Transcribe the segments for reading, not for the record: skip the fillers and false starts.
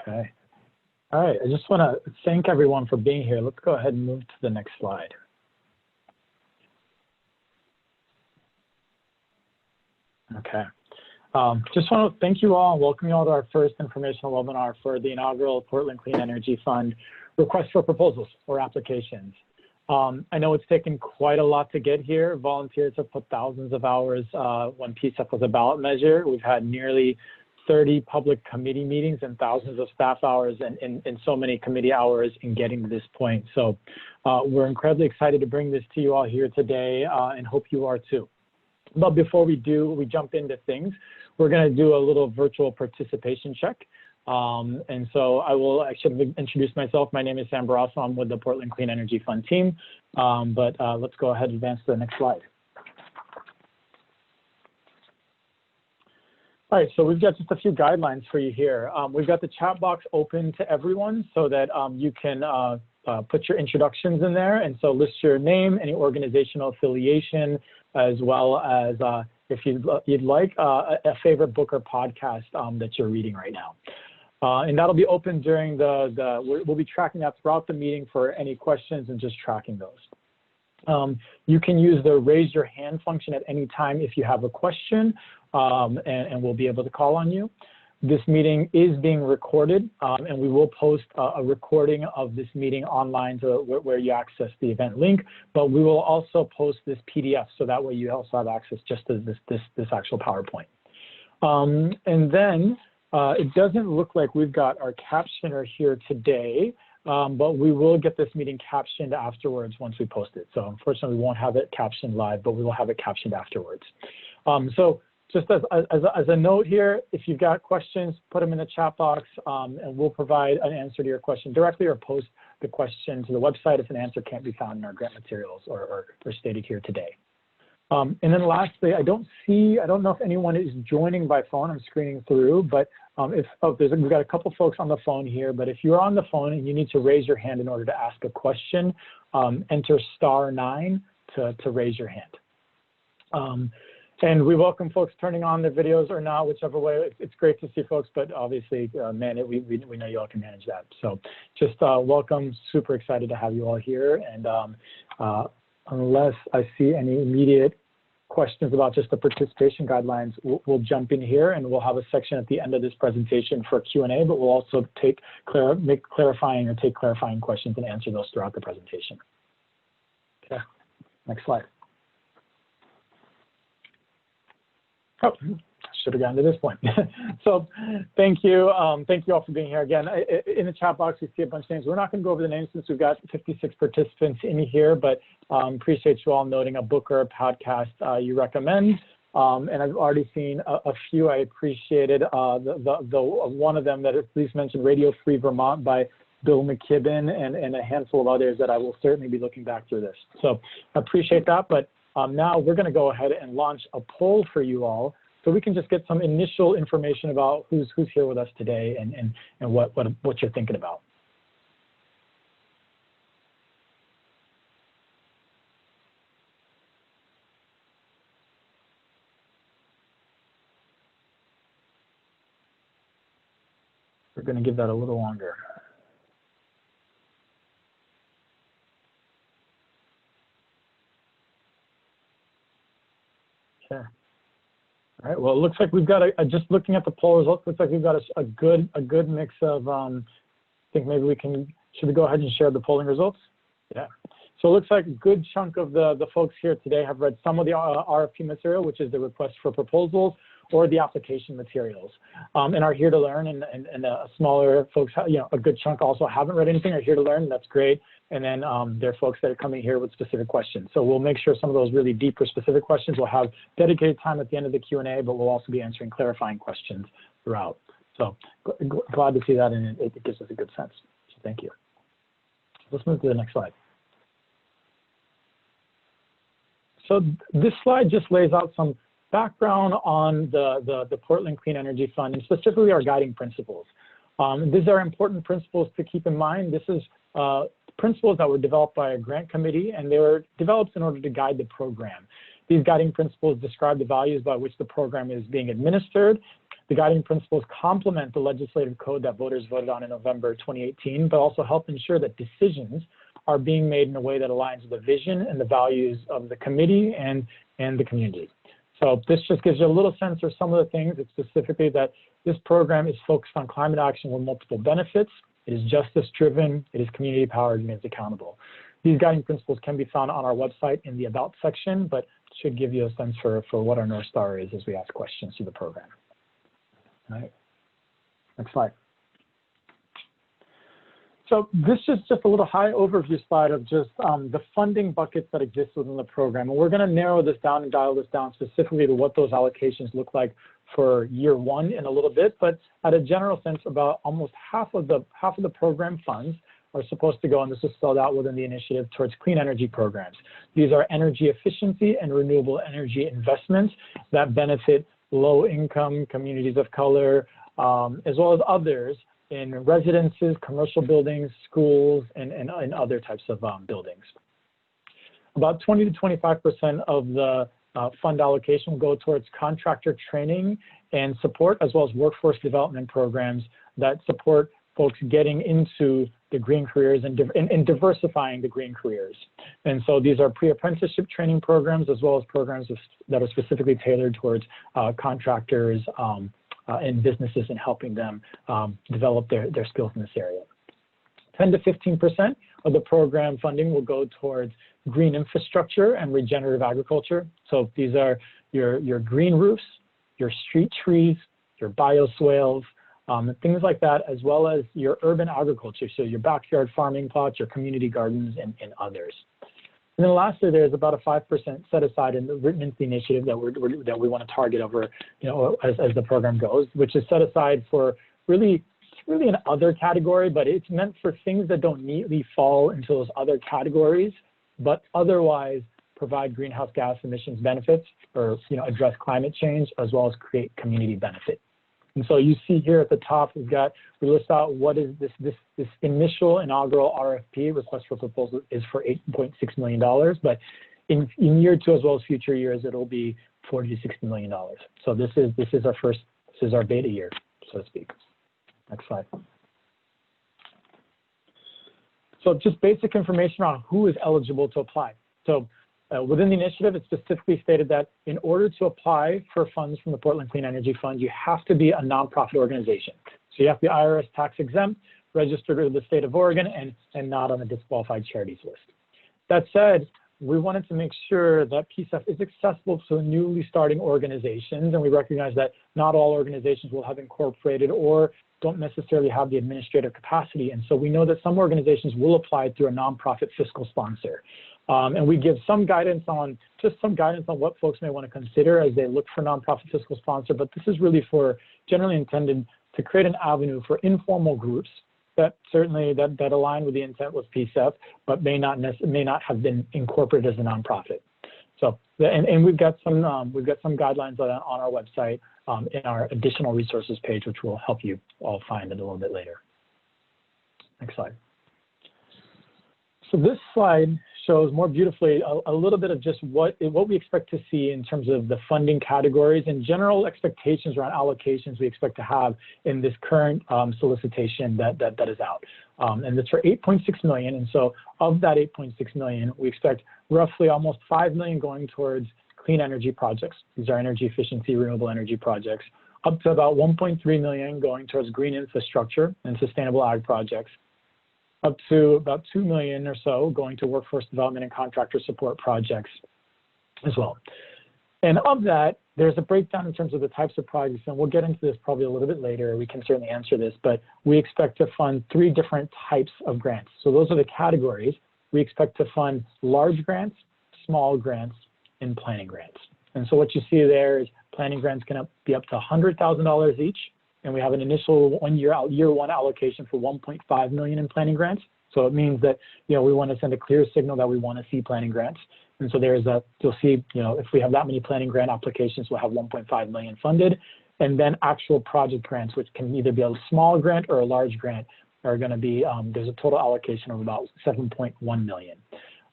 Okay. All right. I just want to thank everyone for being here. Let's go ahead and move to the next slide. Okay. Just want to thank you all and welcome you all to our first informational webinar for the inaugural Portland Clean Energy Fund request for proposals or applications. I know it's taken quite a lot to get here. Volunteers have put thousands of hours when PCEF was a ballot measure. We've had nearly 30 public committee meetings and thousands of staff hours and so many committee hours in getting to this point. So we're incredibly excited to bring this to you all here today and hope you are too. But before we jump into things, we're going to do a little virtual participation check. And so I will actually introduce myself. My name is Sam Barrasso. I'm with the Portland Clean Energy Fund team. Let's go ahead and advance to the next slide. All right, so we've got just a few guidelines for you here. We've got the chat box open to everyone so that you can put your introductions in there. And so list your name, any organizational affiliation, as well as if you'd like a favorite book or podcast that you're reading right now. And that'll be open during we'll be tracking that throughout the meeting for any questions and just tracking those. You can use the raise your hand function at any time if you have a question, and we'll be able to call on you. This meeting is being recorded, and we will post a recording of this meeting online where you access the event link, but we will also post this PDF, so that way you also have access just to this actual PowerPoint. And then it doesn't look like we've got our captioner here today, but we will get this meeting captioned afterwards once we post it. So unfortunately, we won't have it captioned live, but we will have it captioned afterwards. So just as a note here, if you've got questions, put them in the chat box, and we'll provide an answer to your question directly or post the question to the website if an answer can't be found in our grant materials or stated here today. And then lastly, I don't know if anyone is joining by phone. I'm screening through, but we've got a couple folks on the phone here, but if you're on the phone and you need to raise your hand in order to ask a question, enter *9 to raise your hand. And we welcome folks turning on their videos or not, whichever way. It's great to see folks, but obviously, we know you all can manage that. So just welcome, super excited to have you all here. And unless I see any immediate questions about just the participation guidelines, we'll jump in here and we'll have a section at the end of this presentation for Q&A, but we'll also take clarifying questions and answer those throughout the presentation. Okay, next slide. Oh, should have gotten to this point. So thank you all for being here. Again, in the chat box, you see a bunch of names. We're not going to go over the names since we've got 56 participants in here, but appreciate you all noting a book or a podcast you recommend. And I've already seen a few I appreciated. One of them that at least mentioned Radio Free Vermont by Bill McKibben and a handful of others that I will certainly be looking back through this. So I appreciate that, but now we're going to go ahead and launch a poll for you all so we can just get some initial information about who's here with us today and what you're thinking about. We're going to give that a little longer. Okay. All right. Well, it looks like we've got just looking at the poll results, looks like we've got a good mix of. I think maybe should we go ahead and share the polling results? Yeah. So it looks like a good chunk of the folks here today have read some of the RFP material, which is the request for proposals, or the application materials, and are here to learn. And smaller folks, a good chunk also haven't read anything, are here to learn. That's great. And then there are folks that are coming here with specific questions. So we'll make sure some of those really deeper specific questions will have dedicated time at the end of the Q&A, but we'll also be answering clarifying questions throughout. So glad to see that, and it gives us a good sense. So thank you. Let's move to the next slide. So this slide just lays out some background on the Portland Clean Energy Fund, and specifically our guiding principles. These are important principles to keep in mind. This is principles that were developed by a grant committee, and they were developed in order to guide the program. These guiding principles describe the values by which the program is being administered, The guiding principles complement the legislative code that voters voted on in November 2018, but also help ensure that decisions are being made in a way that aligns with the vision and the values of the committee and the community. So this just gives you a little sense of some of the things. It's specifically that this program is focused on climate action with multiple benefits. It is justice driven, it is community powered, and it's accountable. These guiding principles can be found on our website in the About section, but should give you a sense for what our North Star is as we ask questions through the program. All right, next slide. So this is just a little high overview slide of just the funding buckets that exist within the program. And we're going to narrow this down and dial this down specifically to what those allocations look like for year one in a little bit. But at a general sense, about almost half of the program funds are supposed to go, and this is spelled out within the initiative, towards clean energy programs. These are energy efficiency and renewable energy investments that benefit low-income communities of color, as well as others in residences, commercial buildings, schools, and other types of buildings. About 20 to 25% of the fund allocation will go towards contractor training and support, as well as workforce development programs that support folks getting into the green careers and diversifying the green careers. And so these are pre-apprenticeship training programs, as well as programs that are specifically tailored towards contractors and businesses and helping them develop their skills in this area. 10 to 15% of the program funding will go towards green infrastructure and regenerative agriculture. So these are your green roofs, your street trees, your bioswales, things like that, as well as your urban agriculture, so your backyard farming plots, your community gardens, and others. And then lastly, there's about a 5% set aside in the written into the initiative that we want to target over, as the program goes, which is set aside for really an other category, but it's meant for things that don't neatly fall into those other categories, but otherwise provide greenhouse gas emissions benefits or address climate change, as well as create community benefit. And so you see here at the top, we list out what is this initial inaugural RFP, request for proposal, is for $8.6 million, but in year two, as well as future years, it'll be $40 to $60 million. So this is our beta year, so to speak. Next slide. So just basic information on who is eligible to apply. So within the initiative, it's specifically stated that in order to apply for funds from the Portland Clean Energy Fund, you have to be a nonprofit organization. So you have to be IRS tax exempt, registered with the state of Oregon, and not on the disqualified charities list. That said, we wanted to make sure that PCEF is accessible to newly starting organizations, and we recognize that not all organizations will have incorporated or don't necessarily have the administrative capacity. And so we know that some organizations will apply through a nonprofit fiscal sponsor. And we give some guidance on what folks may want to consider as they look for nonprofit fiscal sponsor, but this is really generally intended to create an avenue for informal groups that certainly that align with the intent with PCEF, but may not have been incorporated as a nonprofit. So, and we've got some guidelines on our website in our additional resources page, which will help you all find it a little bit later. Next slide. So this slide shows more beautifully a little bit of just what we expect to see in terms of the funding categories and general expectations around allocations we expect to have in this current solicitation that is out. And it's for $8.6 million. And so of that $8.6 million, we expect roughly almost $5 million going towards clean energy projects. These are energy efficiency, renewable energy projects, up to about $1.3 million going towards green infrastructure and sustainable ag projects, up to about $2 million or so going to workforce development and contractor support projects as well. And of that, there's a breakdown in terms of the types of projects, and we'll get into this probably a little bit later. We can certainly answer this, but we expect to fund 3 different types of grants. So those are the categories. We expect to fund large grants, small grants, and planning grants. And so what you see there is planning grants can be up to $100,000 each. And we have an initial year one allocation for $1.5 million in planning grants. So it means that, we want to send a clear signal that we want to see planning grants. And so you'll see, if we have that many planning grant applications, we'll have $1.5 million funded. And then actual project grants, which can either be a small grant or a large grant, are going to be, there's a total allocation of about $7.1 million.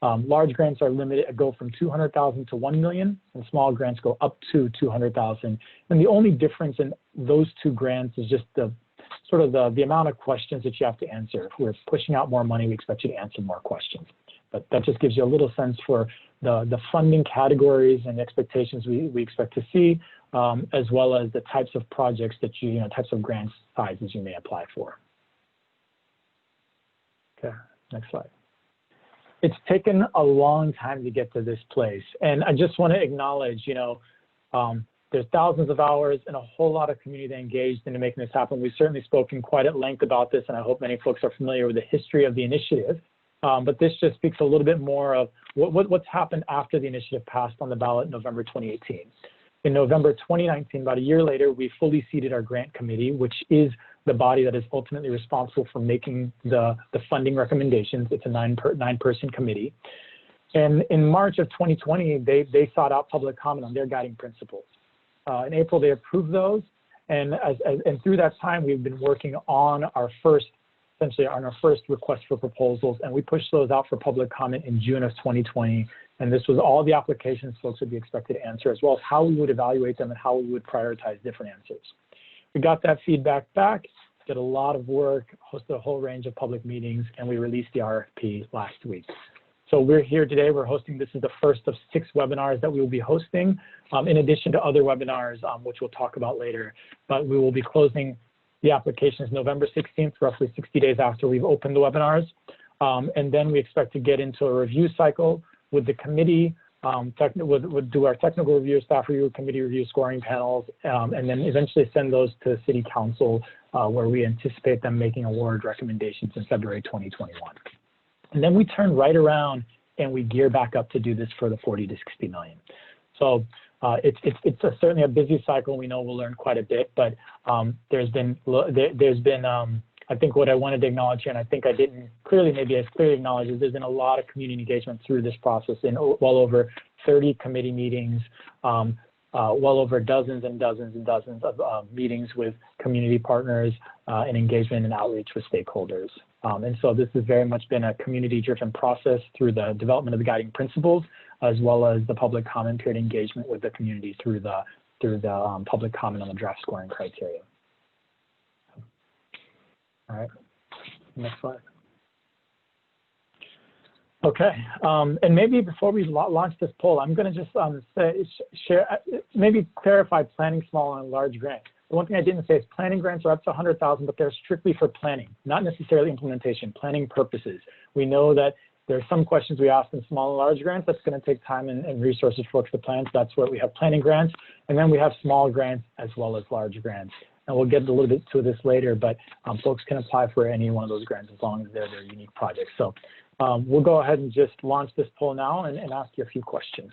Large grants are limited, go from 200,000 to 1 million, and small grants go up to 200,000. And the only difference in those two grants is just the amount of questions that you have to answer. If we're pushing out more money, we expect you to answer more questions. But that just gives you a little sense for the funding categories and expectations we expect to see, as well as the types of projects that types of grant sizes you may apply for. Okay, next slide. It's taken a long time to get to this place, and I just want to acknowledge, there's thousands of hours and a whole lot of community engaged into making this happen. We've certainly spoken quite at length about this, and I hope many folks are familiar with the history of the initiative. But this just speaks a little bit more of what's happened after the initiative passed on the ballot in November 2018. In November 2019, about a year later, we fully seated our grant committee, which is the body that is ultimately responsible for making the funding recommendations. It's a nine-person committee. And in March of 2020, they sought out public comment on their guiding principles. In April, they approved those. And through that time, we've been working on our first request for proposals, and we pushed those out for public comment in June of 2020. And this was all the applications folks would be expected to answer, as well as how we would evaluate them and how we would prioritize different answers. We got that feedback back, did a lot of work, hosted a whole range of public meetings, and we released the RFP last week. So we're here today, we're hosting, this is the first of 6 webinars that we will be hosting, in addition to other webinars, which we'll talk about later. But we will be closing the applications November 16th, roughly 60 days after we've opened the webinars. And then we expect to get into a review cycle with the committee, we'll do our technical review, staff review, committee review, scoring panels, and then eventually send those to City Council, where we anticipate them making award recommendations in February 2021. And then we turn right around and we gear back up to do this for the 40 to 60 million. So it's certainly a busy cycle. We know we'll learn quite a bit, but there's been I think what I wanted to acknowledge here, and I think I didn't maybe as clearly acknowledge, is there's been a lot of community engagement through this process in well over 30 committee meetings, well over dozens and dozens and dozens of meetings with community partners and engagement and outreach with stakeholders. And so this has very much been a community-driven process through the development of the guiding principles, as well as the public comment period engagement with the community through the public comment on the draft scoring criteria. All right, next slide. Okay, and maybe before we launch this poll, I'm going to just maybe clarify planning small and large grants. The one thing I didn't say is planning grants are up to 100,000, but they're strictly for planning, not necessarily implementation, planning purposes. We know that there are some questions we ask in small and large grants that's going to take time and resources for folks to plan. So that's where we have planning grants, and then we have small grants as well as large grants. And we'll get a little bit to this later, but folks can apply for any one of those grants as long as they're their unique projects. So we'll go ahead and just launch this poll now and ask you a few questions.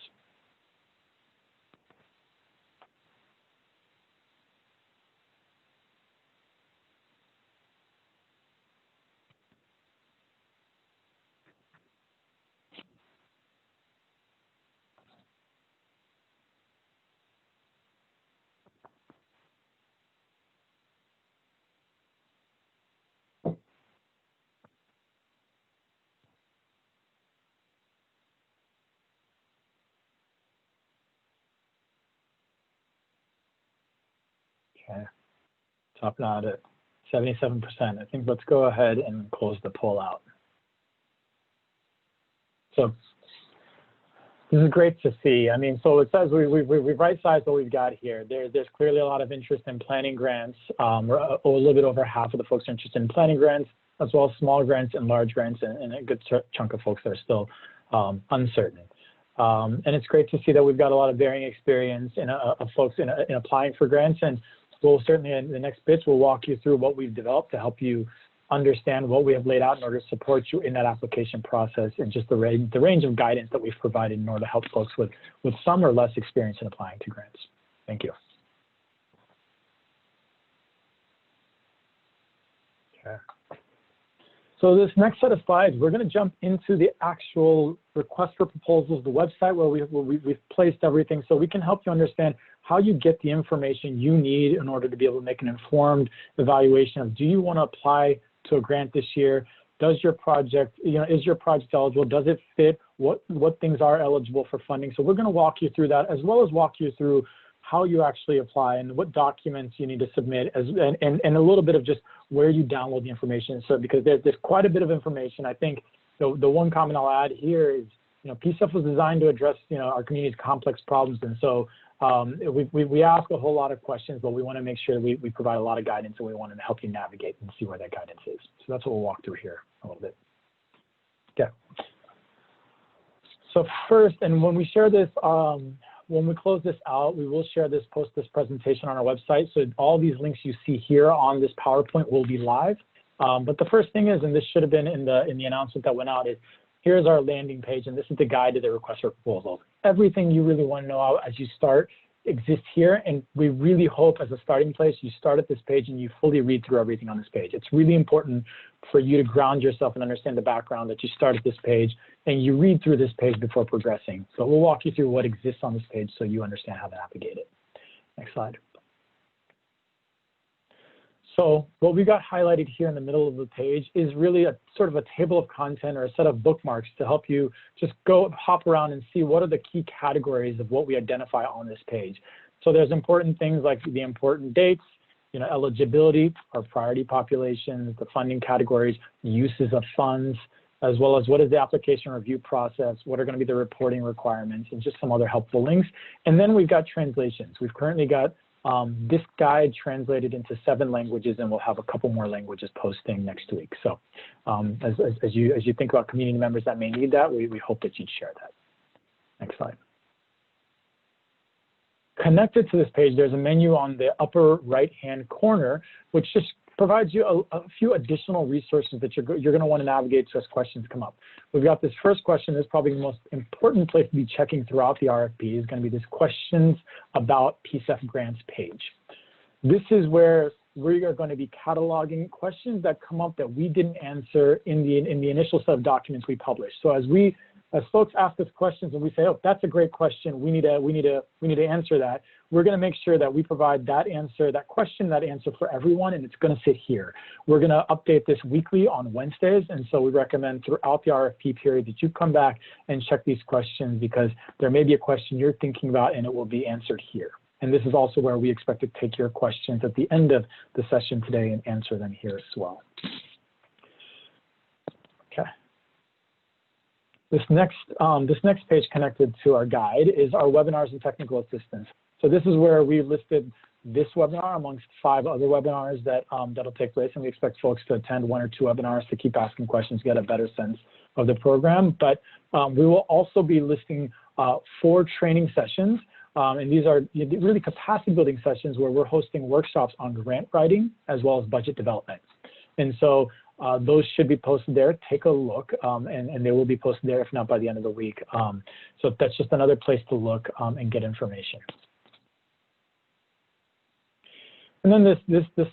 Okay, topping out at 77%. I think let's go ahead and close the poll out. So this is great to see. I mean, so it says we right-sized what we've got here. There's clearly a lot of interest in planning grants. A little bit over half of the folks are interested in planning grants, as well as small grants and large grants, and a good chunk of folks that are still uncertain. And it's great to see that we've got a lot of varying experience of folks in applying for grants. And we'll certainly, in the next bits, we'll walk you through what we've developed to help you understand what we have laid out in order to support you in that application process, and just the range of guidance that we've provided in order to help folks with some or less experience in applying to grants. Thank you. Okay. So this next set of slides, we're going to jump into the actual request for proposals, the website where we've placed everything, so we can help you understand how you get the information you need in order to be able to make an informed evaluation of, do you want to apply to a grant this year? does your project, is your project eligible? Does it fit? What things are eligible for funding? So we're going to walk you through that, as well as walk you through how you actually apply and what documents you need to submit, and a little bit of just where you download the information. So because there's quite a bit of information. I think the one comment I'll add here is, PCEF was designed to address, our community's complex problems. And so we ask a whole lot of questions, but we want to make sure we provide a lot of guidance, and we want to help you navigate and see where that guidance is. So that's what we'll walk through here a little bit. Okay. So first, and when we share this, when we close this out, we will post this presentation on our website. So all these links you see here on this PowerPoint will be live. But the first thing is, and this should have been in the announcement that went out, is here's our landing page, and this is the guide to the request for proposals. Everything you really want to know as you start exists here, and we really hope as a starting place, you start at this page and you fully read through everything on this page. It's really important for you to ground yourself and understand the background, that you start at this page and you read through this page before progressing. So we'll walk you through what exists on this page so you understand how to navigate it. Next slide. So what we got highlighted here in the middle of the page is really a sort of a table of content or a set of bookmarks to help you just hop around and see what are the key categories of what we identify on this page. So there's important things like the important dates, eligibility, our priority populations, the funding categories, uses of funds, as well as what is the application review process, what are going to be the reporting requirements, and just some other helpful links. And then we've got translations. We've currently got this guide translated into 7 languages, and we'll have a couple more languages posting next week. So as you think about community members that may need that, we hope that you'd share that. Next slide. Connected to this page, there's a menu on the upper right-hand corner, which just provides you a few additional resources that you're going to want to navigate to as questions come up. We've got this first question. Is probably the most important place to be checking throughout the RFP is going to be this questions about PCEF grants page. This is where we are going to be cataloging questions that come up that we didn't answer in the initial set of documents we published. So as folks ask us questions and we say, oh, that's a great question, we need to answer that, we're going to make sure that we provide that answer, that answer for everyone, and it's going to sit here. We're going to update this weekly on Wednesdays, and so we recommend throughout the RFP period that you come back and check these questions, because there may be a question you're thinking about and it will be answered here. And this is also where we expect to take your questions at the end of the session today and answer them here as well. Okay. This next page connected to our guide is our webinars and technical assistance. So this is where we listed this webinar amongst 5 other webinars that that'll take place, and we expect folks to attend 1 or 2 webinars to keep asking questions, get a better sense of the program. But we will also be listing 4 training sessions, and these are really capacity building sessions where we're hosting workshops on grant writing as well as budget development. And so those should be posted there. Take a look, and they will be posted there, if not by the end of the week. So that's just another place to look and get information. And then this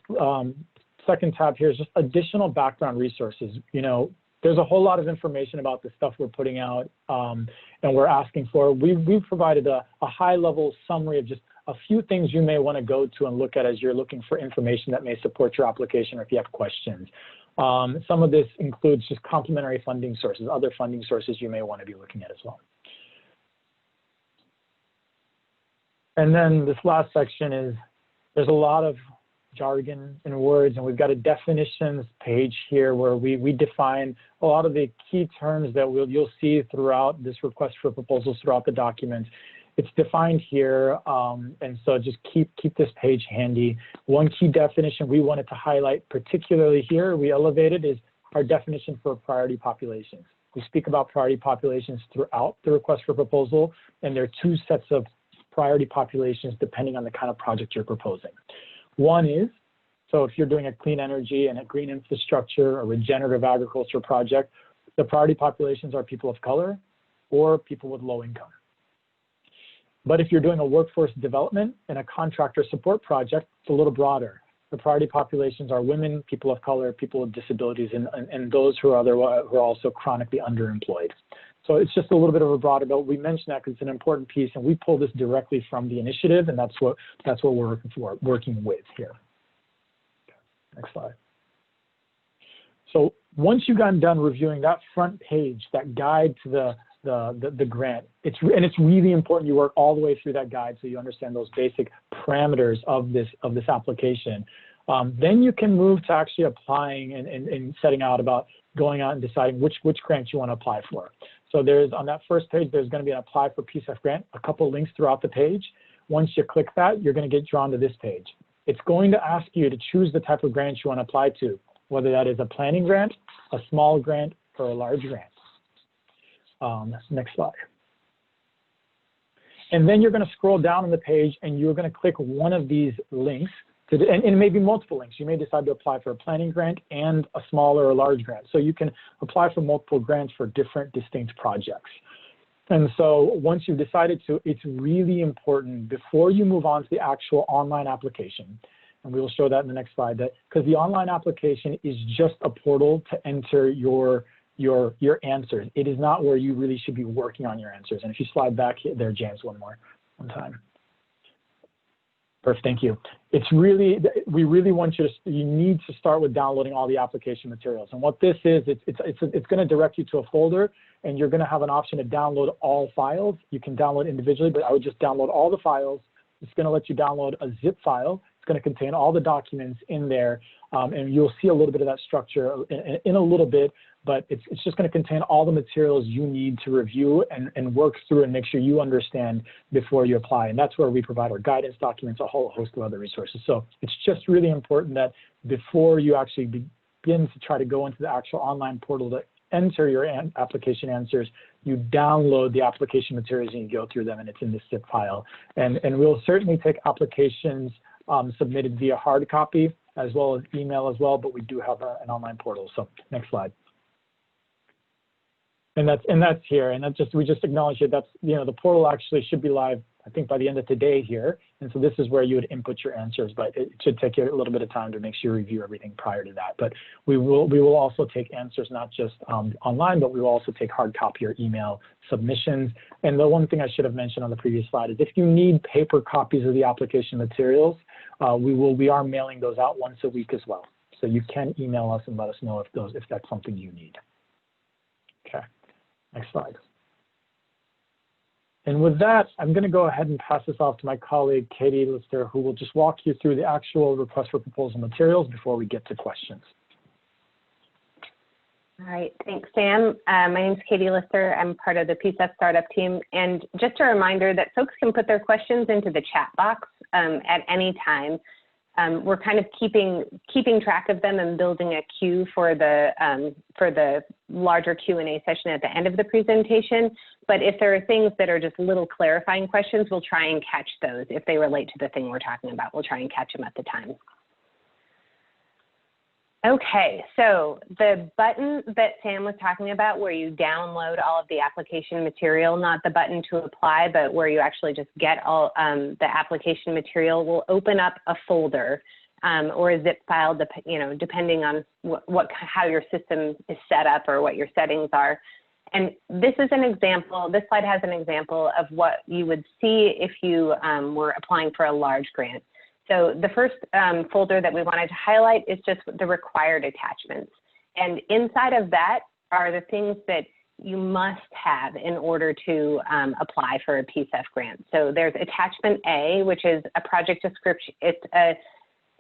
second tab here is just additional background resources. There's a whole lot of information about the stuff we're putting out and we're asking for. We've provided a high-level summary of just a few things you may want to go to and look at as you're looking for information that may support your application or if you have questions. Some of this includes just complementary funding sources, other funding sources you may want to be looking at as well. And then this last section is, there's a lot of jargon and words, and we've got a definitions page here where we define a lot of the key terms that you'll see throughout this request for proposals throughout the document. It's defined here, and so just keep this page handy. One key definition we wanted to highlight particularly here, we elevated, is our definition for priority populations. We speak about priority populations throughout the request for proposal, and there are 2 sets of priority populations depending on the kind of project you're proposing. One is, so if you're doing a clean energy and a green infrastructure or regenerative agriculture project, the priority populations are people of color or people with low income. But if you're doing a workforce development and a contractor support project, it's a little broader. The priority populations are women, people of color, people with disabilities, and those who are also chronically underemployed. So it's just a little bit of a broader, but we mention that because it's an important piece, and we pull this directly from the initiative, and that's what we're working with here. Next slide. So once you've gotten done reviewing that front page, that guide to the grant, it's really important you work all the way through that guide so you understand those basic parameters of this application. Then you can move to actually applying and setting out about going out and deciding which grant you want to apply for. So there's, on that first page, there's going to be an apply for PCEF grant, a couple links throughout the page. Once you click that, you're going to get drawn to this page. It's going to ask you to choose the type of grant you want to apply to, whether that is a planning grant, a small grant, or a large grant. Next slide. And then you're going to scroll down on the page and you're going to click one of these links. And it may be multiple links. You may decide to apply for a planning grant and a small or a large grant. So you can apply for multiple grants for different distinct projects. And so once you've decided to, it's really important before you move on to the actual online application, and we will show that in the next slide, that because the online application is just a portal to enter your answers. It is not where you really should be working on your answers. And if you slide back there, James, one time. Perfect, thank you. It's really, we really want you to, you need to start with downloading all the application materials. And what this is, it's going to direct you to a folder, and you're going to have an option to download all files. You can download individually, but I would just download all the files. It's going to let you download a zip file. It's going to contain all the documents in there, and you'll see a little bit of that structure in a little bit, but it's just going to contain all the materials you need to review and work through and make sure you understand before you apply. And that's where we provide our guidance documents, a whole host of other resources. So it's just really important that before you actually begin to try to go into the actual online portal to enter your application answers, you download the application materials and you go through them, and it's in this zip file. And we'll certainly take applications submitted via hard copy as well as email as well, but we do have an online portal. So next slide. And that's here, and we just acknowledge that that's, the portal actually should be live, I think, by the end of today here. And so this is where you would input your answers, but it should take you a little bit of time to make sure you review everything prior to that. But we will also take answers, not just online, but we will also take hard copy or email submissions. And the one thing I should have mentioned on the previous slide is if you need paper copies of the application materials, we are mailing those out once a week as well. So you can email us and let us know if that's something you need. Okay. Next slide. And with that, I'm going to go ahead and pass this off to my colleague, Katie Lister, who will just walk you through the actual request for proposal materials before we get to questions. All right, thanks, Sam. My name is Katie Lister. I'm part of the PCEF startup team. And just a reminder that folks can put their questions into the chat box at any time. We're kind of keeping track of them and building a queue for the larger Q&A session at the end of the presentation. But if there are things that are just little clarifying questions, we'll try and catch those. If they relate to the thing we're talking about, we'll try and catch them at the time. Okay, so the button that Sam was talking about where you download all of the application material, not the button to apply, but where you actually just get all the application material, will open up a folder or a zip file, depending on how your system is set up or what your settings are. And this is an example, this slide has an example of what you would see if you were applying for a large grant. So the first folder that we wanted to highlight is just the required attachments. And inside of that are the things that you must have in order to apply for a PCEF grant. So there's attachment A, which is a project description.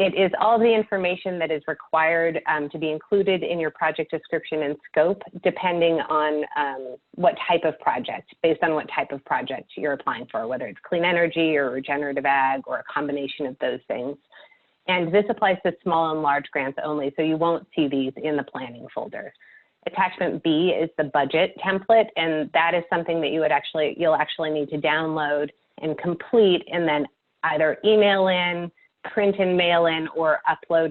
It is all the information that is required to be included in your project description and scope, depending on what type of project, based on what type of project you're applying for, whether it's clean energy or regenerative ag or a combination of those things. And this applies to small and large grants only, so you won't see these in the planning folder. Attachment B is the budget template, and that is something that you'll actually need to download and complete, and then either email in, print and mail in, or upload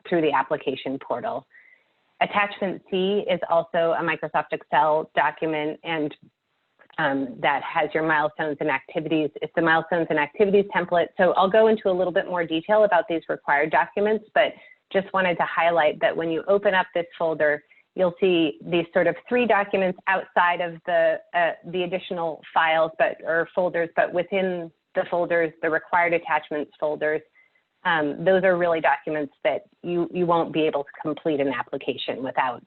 through the application portal. Attachment C is also a Microsoft Excel document, and that has your milestones and activities. It's the milestones and activities template. So I'll go into a little bit more detail about these required documents, but just wanted to highlight that when you open up this folder, you'll see these sort of 3 documents outside of the additional files or folders, but within the folders, the required attachments folders, those are really documents that you won't be able to complete an application without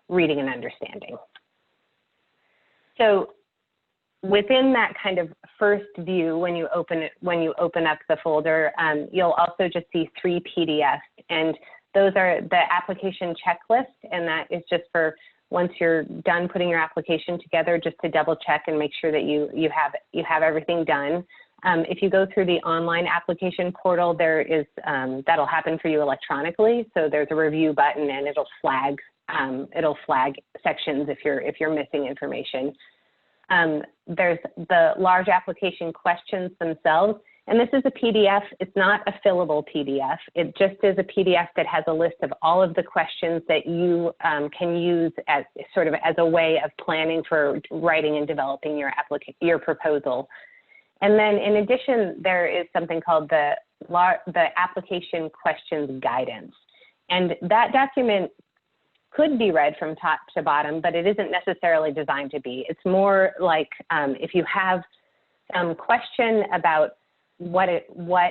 reading and understanding. So within that kind of first view, when you open up the folder, you'll also just see 3 PDFs, and those are the application checklist, and that is just for once you're done putting your application together, just to double check and make sure that you have everything done. If you go through the online application portal, there is that'll happen for you electronically. So there's a review button, and it'll flag sections if you're missing information. There's the large application questions themselves, and this is a PDF. It's not a fillable PDF. It just is a PDF that has a list of all of the questions that you can use as sort of as a way of planning for writing and developing your proposal. And then in addition, there is something called the application questions guidance. And that document could be read from top to bottom, but it isn't necessarily designed to be. It's more like if you have some question about what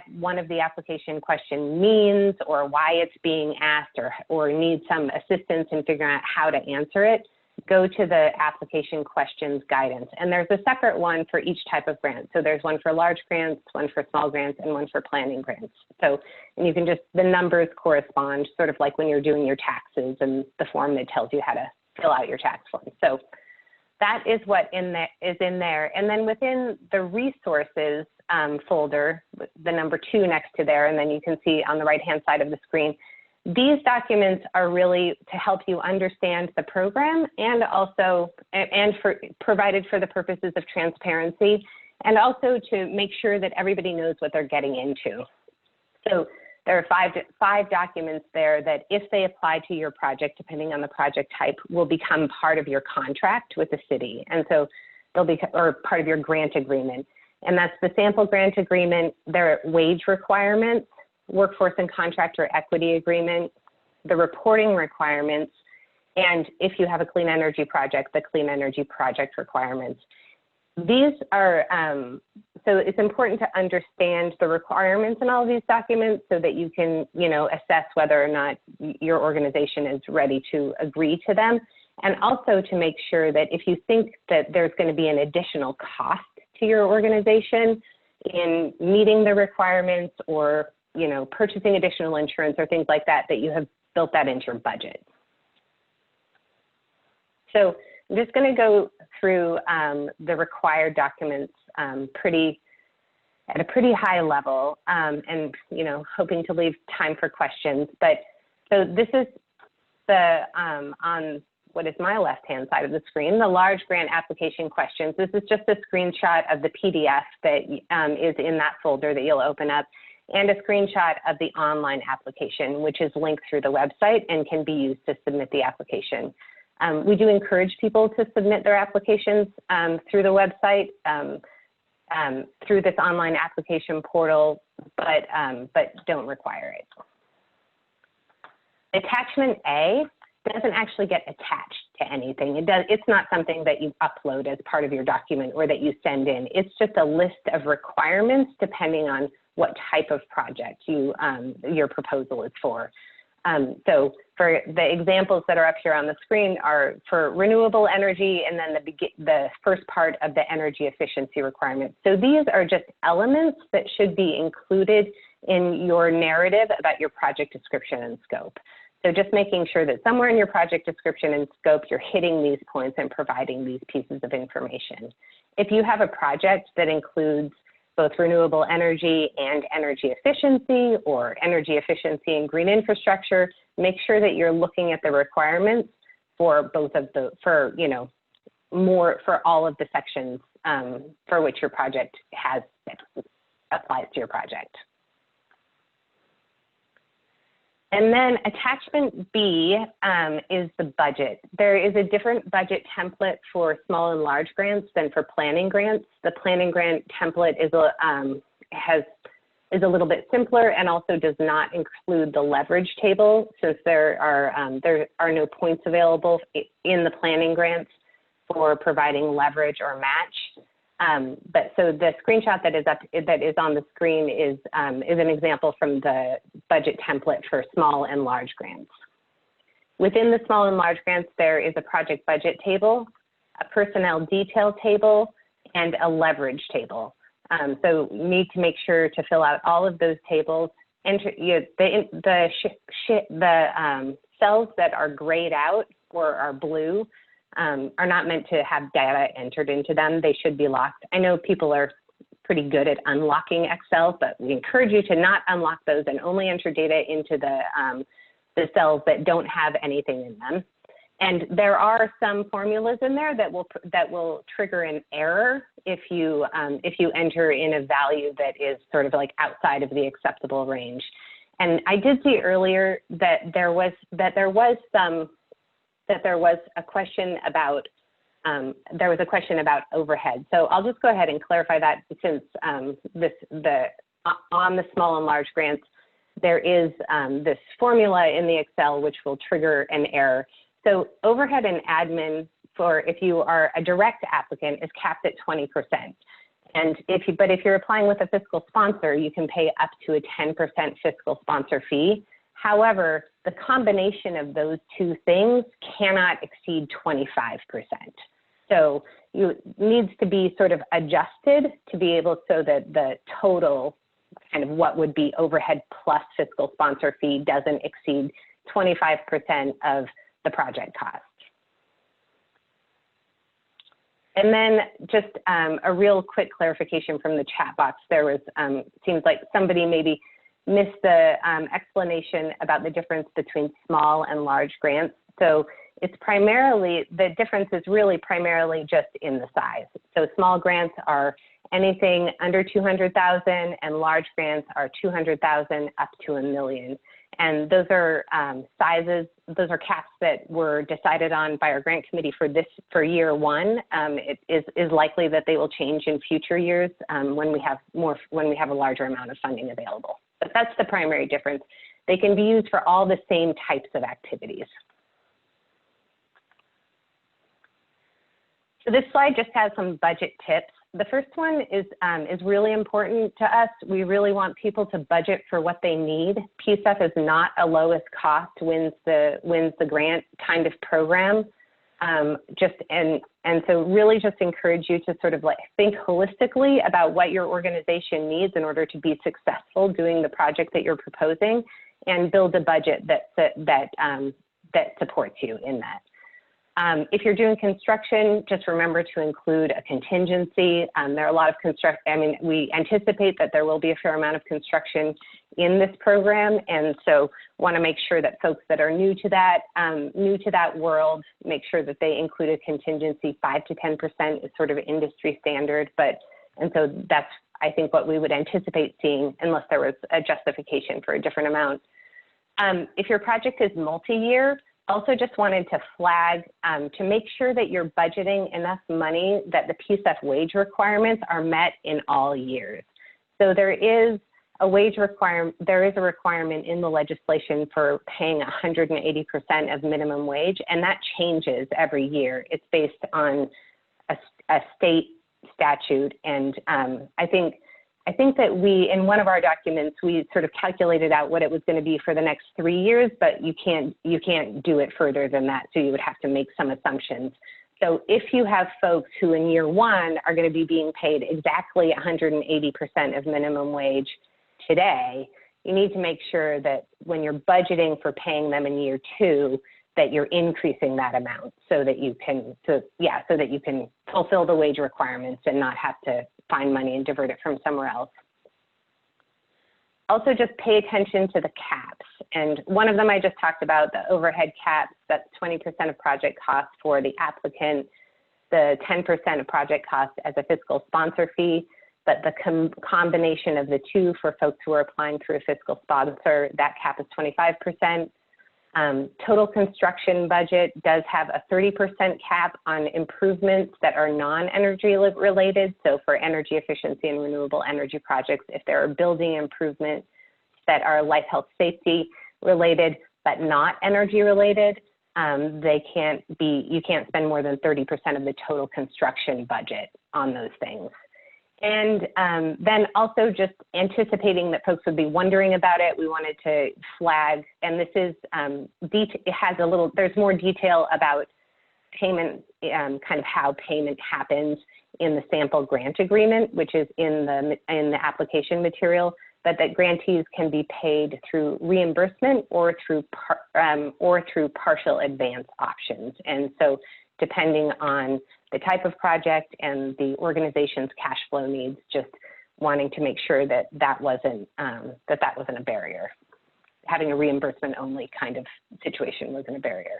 one of the application question means, or why it's being asked, or need some assistance in figuring out how to answer it, go to the application questions guidance. And there's a separate one for each type of grant. So there's one for large grants, one for small grants, and one for planning grants. So, and you can just, the numbers correspond, sort of like when you're doing your taxes and the form that tells you how to fill out your tax form. So that is what is in there. And then within the resources folder, the number 2 next to there, and then you can see on the right-hand side of the screen, these documents are really to help you understand the program, and also provided for the purposes of transparency, and also to make sure that everybody knows what they're getting into. So there are five documents there that, if they apply to your project, depending on the project type, will become part of your contract with the city. And so they'll be, or part of your grant agreement. And that's the sample grant agreement, their wage requirements, workforce and contractor equity agreement, the reporting requirements, and if you have a clean energy project, the clean energy project requirements. These are, so it's important to understand the requirements in all of these documents so that you can, assess whether or not your organization is ready to agree to them. And also to make sure that if you think that there's going to be an additional cost to your organization in meeting the requirements, or purchasing additional insurance or things like that, that you have built that into your budget. So I'm just going to go through the required documents at a pretty high level, and hoping to leave time for questions. But so this is the on what is my left-hand side of the screen, the large grant application questions. This is just a screenshot of the PDF that is in that folder that you'll open up, and a screenshot of the online application, which is linked through the website and can be used to submit the application. We do encourage people to submit their applications through the website, through this online application portal, but don't require it. Attachment A doesn't actually get attached to anything. It's not something that you upload as part of your document or that you send in. It's just a list of requirements depending on what type of project your proposal is for. So for the examples that are up here on the screen are for renewable energy, and then the first part of the energy efficiency requirements. So these are just elements that should be included in your narrative about your project description and scope. So just making sure that somewhere in your project description and scope, you're hitting these points and providing these pieces of information. If you have a project that includes both renewable energy and energy efficiency, or energy efficiency and green infrastructure, make sure that you're looking at the requirements for both of the, for all of the sections for which your project applies to your project. And then attachment B is the budget. There is a different budget template for small and large grants than for planning grants. The planning grant template is a little bit simpler, and also does not include the leverage table, since there are no points available in the planning grants for providing leverage or match. But so the screenshot that is on the screen is an example from the budget template for small and large grants. Within the small and large grants, there is a project budget table, a personnel detail table, and a leverage table. So you need to make sure to fill out all of those tables. Enter the cells that are grayed out or are blue are not meant to have data entered into them. They should be locked. I know people are pretty good at unlocking Excel, but we encourage you to not unlock those and only enter data into the cells that don't have anything in them. And there are some formulas in there that will trigger an error if you enter in a value that is sort of like outside of the acceptable range. And I did see earlier that there was a question about overhead. So I'll just go ahead and clarify that, since on the small and large grants, there is this formula in the Excel which will trigger an error. So overhead and admin for if you are a direct applicant is capped at 20%. And if you're applying with a fiscal sponsor, you can pay up to a 10% fiscal sponsor fee. However, the combination of those two things cannot exceed 25%. So it needs to be sort of adjusted to be able so that the total kind of what would be overhead plus fiscal sponsor fee doesn't exceed 25% of the project cost. And then just a real quick clarification from the chat box. There was, seems like somebody maybe missed the explanation about the difference between small and large grants. So it's primarily, the difference is really primarily just in the size. So small grants are anything under 200,000 and large grants are 200,000 up to $1 million. And those are sizes, those are caps that were decided on by our grant committee for year one. It is likely that they will change in future years when we have a larger amount of funding available. But that's the primary difference. They can be used for all the same types of activities. So this slide just has some budget tips. The first one is really important to us. We really want people to budget for what they need. PCEF is not a lowest cost wins the grant kind of program. And so really just encourage you to sort of like think holistically about what your organization needs in order to be successful doing the project that you're proposing, and build a budget that supports you in that. If you're doing construction, just remember to include a contingency. There are a lot of we anticipate that there will be a fair amount of construction in this program, and so want to make sure that folks that are new to that world, make sure that they include a contingency. 5 to 10% is sort of industry standard, and so that's, I think, what we would anticipate seeing unless there was a justification for a different amount. If your project is multi-year, also just wanted to flag to make sure that you're budgeting enough money that the PCEF wage requirements are met in all years. So there is a requirement in the legislation for paying 180% of minimum wage, and that changes every year. It's based on a state statute, and I think that in one of our documents, we sort of calculated out what it was going to be for the next 3 years, but you can't do it further than that. So you would have to make some assumptions. So if you have folks who in year one are going to be being paid exactly 180% of minimum wage today, you need to make sure that when you're budgeting for paying them in year two, that you're increasing that amount so that you can fulfill the wage requirements and not have to find money and divert it from somewhere else. Also, just pay attention to the caps. And one of them I just talked about, the overhead caps, that's 20% of project cost for the applicant, the 10% of project cost as a fiscal sponsor fee, but the combination of the two for folks who are applying through a fiscal sponsor, that cap is 25%. Total construction budget does have a 30% cap on improvements that are non-energy related. So for energy efficiency and renewable energy projects, if there are building improvements that are life, health, safety related, but not energy related, you can't spend more than 30% of the total construction budget on those things. And then also just anticipating that folks would be wondering about it, we wanted to flag, and this is, it has a little, there's more detail about payment, kind of how payment happens in the sample grant agreement, which is in the application material, but that grantees can be paid through reimbursement or through partial advance options. And so depending on the type of project and the organization's cash flow needs, just wanting to make sure that that wasn't a barrier. Having a reimbursement only kind of situation wasn't a barrier.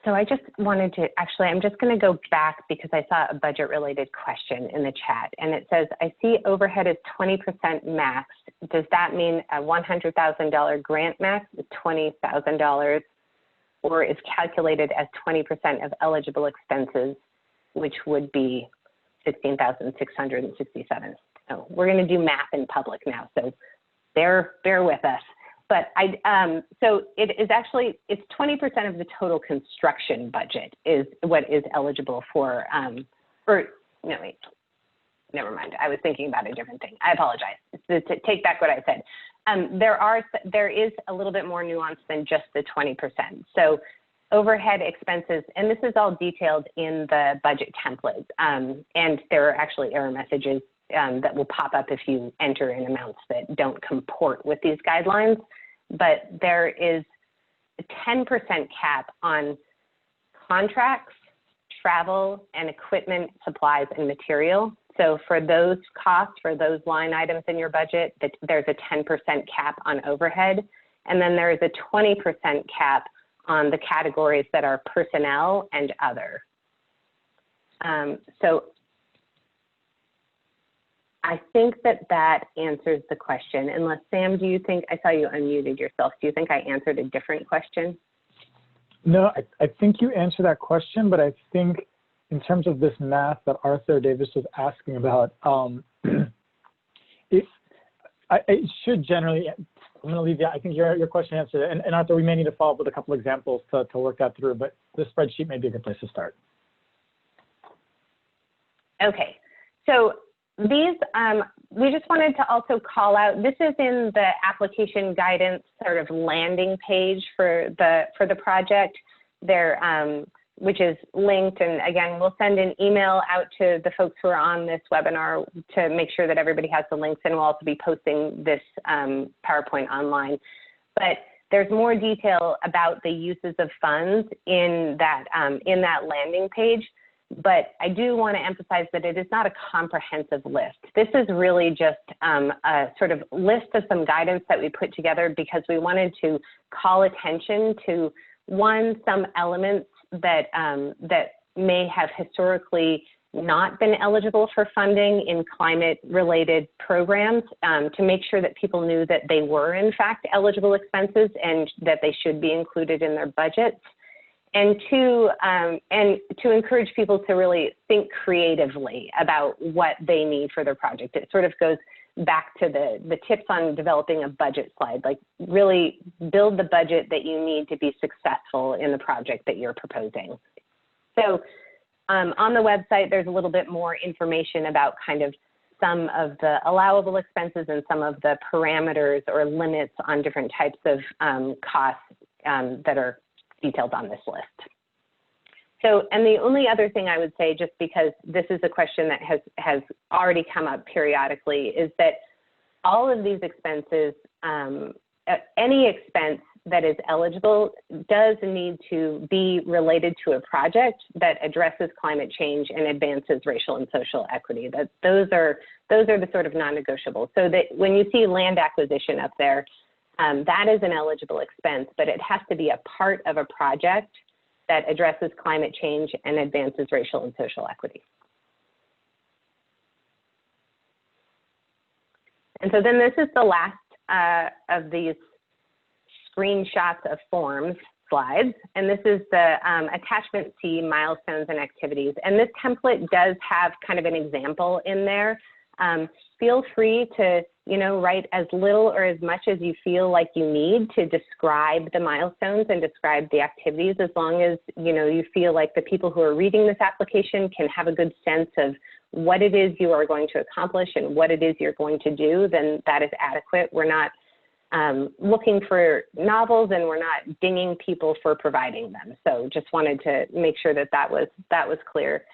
So I just wanted to, actually, I'm just going to go back because I saw a budget related question in the chat, and it says, I see overhead is 20% max. Does that mean a $100,000 grant max is $20,000 or is calculated as 20% of eligible expenses, which would be $16,667? So we're going to do math in public now, so bear with us. But so it is actually, it's 20% of the total construction budget is what is eligible for, or no, wait, never mind. I was thinking about a different thing. I apologize. Take back what I said. There is a little bit more nuance than just the 20%. So overhead expenses, and this is all detailed in the budget template, and there are actually error messages that will pop up if you enter in amounts that don't comport with these guidelines. But there is a 10% cap on contracts, travel, and equipment, supplies, and material. So for those costs, for those line items in your budget, there's a 10% cap on overhead. And then there is a 20% cap on the categories that are personnel and other. So I think that answers the question. Unless, Sam, do you think, I saw you unmuted yourself. Do you think I answered a different question? No, I think you answered that question, but I think in terms of this math that Arthur Davis was asking about, it should generally, I'm going to leave that. I think your question answered it. And Arthur, we may need to follow up with a couple examples to work that through, but the spreadsheet may be a good place to start. Okay, so these, we just wanted to also call out, this is in the application guidance sort of landing page for the project there, which is linked. And again, we'll send an email out to the folks who are on this webinar to make sure that everybody has the links, and we'll also be posting this PowerPoint online. But there's more detail about the uses of funds in that landing page. But I do want to emphasize that it is not a comprehensive list. This is really just a sort of list of some guidance that we put together because we wanted to call attention to, one, some elements that, that may have historically not been eligible for funding in climate-related programs, to make sure that people knew that they were, in fact, eligible expenses and that they should be included in their budgets. And to encourage people to really think creatively about what they need for their project. It sort of goes back to the tips on developing a budget slide, like really build the budget that you need to be successful in the project that you're proposing. So on the website, there's a little bit more information about kind of some of the allowable expenses and some of the parameters or limits on different types of costs that are detailed on this list. So, and the only other thing I would say, just because this is a question that has already come up periodically, is that all of these expenses, any expense that is eligible does need to be related to a project that addresses climate change and advances racial and social equity. Those are the sort of non-negotiables. So that when you see land acquisition up there, that is an eligible expense, but it has to be a part of a project that addresses climate change and advances racial and social equity. And so then this is the last of these screenshots of forms slides, and this is the attachment C, milestones and activities. And this template does have kind of an example in there. Feel free to you know, write as little or as much as you feel like you need to describe the milestones and describe the activities, as long as, you know, you feel like the people who are reading this application can have a good sense of what it is you are going to accomplish and what it is you're going to do, then that is adequate. We're not looking for novels, and we're not dinging people for providing them. So just wanted to make sure that that was clear.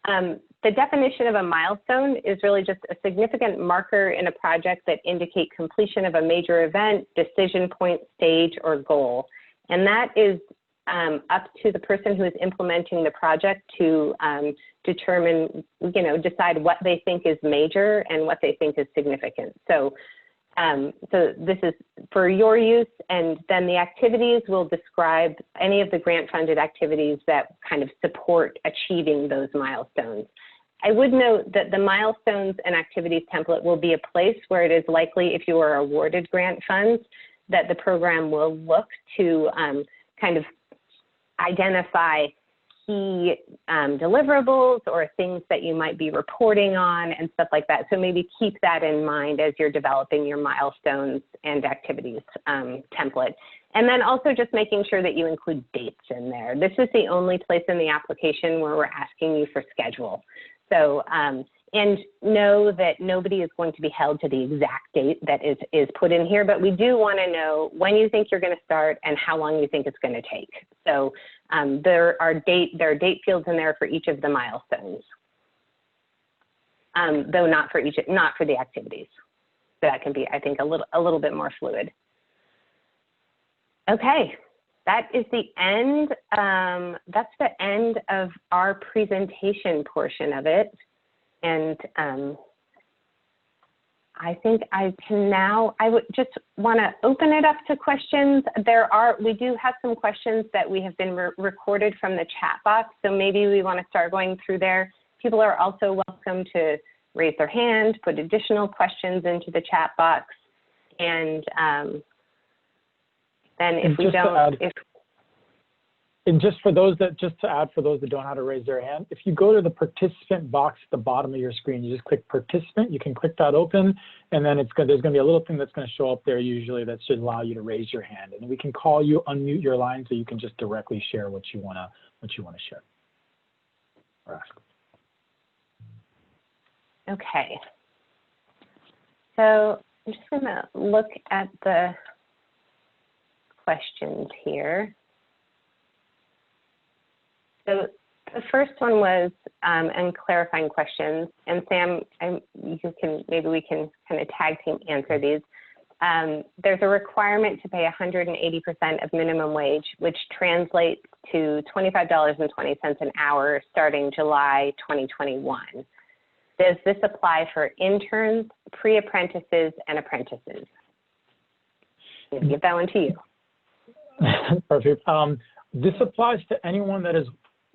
The definition of a milestone is really just a significant marker in a project that indicate completion of a major event, decision point, stage, or goal. And that is up to the person who is implementing the project to determine, you know, decide what they think is major and what they think is significant. So this is for your use, and then the activities will describe any of the grant-funded activities that kind of support achieving those milestones. I would note that the milestones and activities template will be a place where it is likely, if you are awarded grant funds, that the program will look to kind of identify key deliverables or things that you might be reporting on and stuff like that. So maybe keep that in mind as you're developing your milestones and activities template. And then also just making sure that you include dates in there. This is the only place in the application where we're asking you for schedule. So, and know that nobody is going to be held to the exact date that is put in here, but we do want to know when you think you're going to start and how long you think it's going to take. So there are date fields in there for each of the milestones, though not for the activities. So that can be, I think, a little bit more fluid. Okay, that is the end. That's the end of our presentation portion of it. And I think I would just want to open it up to questions. We do have some questions that we have been recorded from the chat box. So maybe we want to start going through there. People are also welcome to raise their hand, put additional questions into the chat box. And then if we don't, and just to add for those that don't know how to raise their hand, if you go to the participant box at the bottom of your screen, you just click participant, you can click that open, and then there's going to be a little thing that's going to show up there usually that should allow you to raise your hand. And we can call you, unmute your line, so you can just directly share what you want to share or ask. Okay. So I'm just going to look at the questions here. So the first one was clarifying questions, and Sam, maybe we can kind of tag team answer these. There's a requirement to pay 180% of minimum wage, which translates to $25.20 an hour starting July 2021. Does this apply for interns, pre-apprentices, and apprentices? I'm going to give that one to you. Perfect. This applies to anyone that is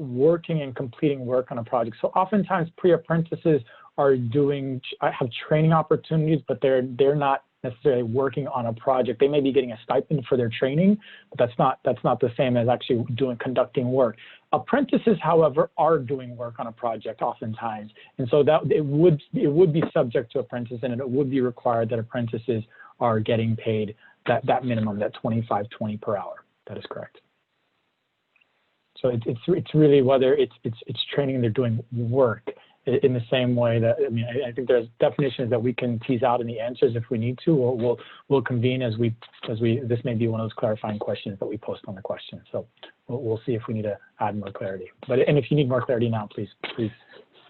working and completing work on a project. So oftentimes pre-apprentices have training opportunities, but they're not necessarily working on a project. They may be getting a stipend for their training, but that's not the same as actually conducting work. Apprentices, however, are doing work on a project oftentimes, and so that it would be subject to apprentice, and it would be required that apprentices are getting paid that minimum, that $25.20 per hour. That is correct. So it's really whether it's training and they're doing work in the same way that, I mean, I think there's definitions that we can tease out in the answers if we need to, or we'll convene as this may be one of those clarifying questions that we post on the question. So we'll see if we need to add more clarity. And if you need more clarity now, please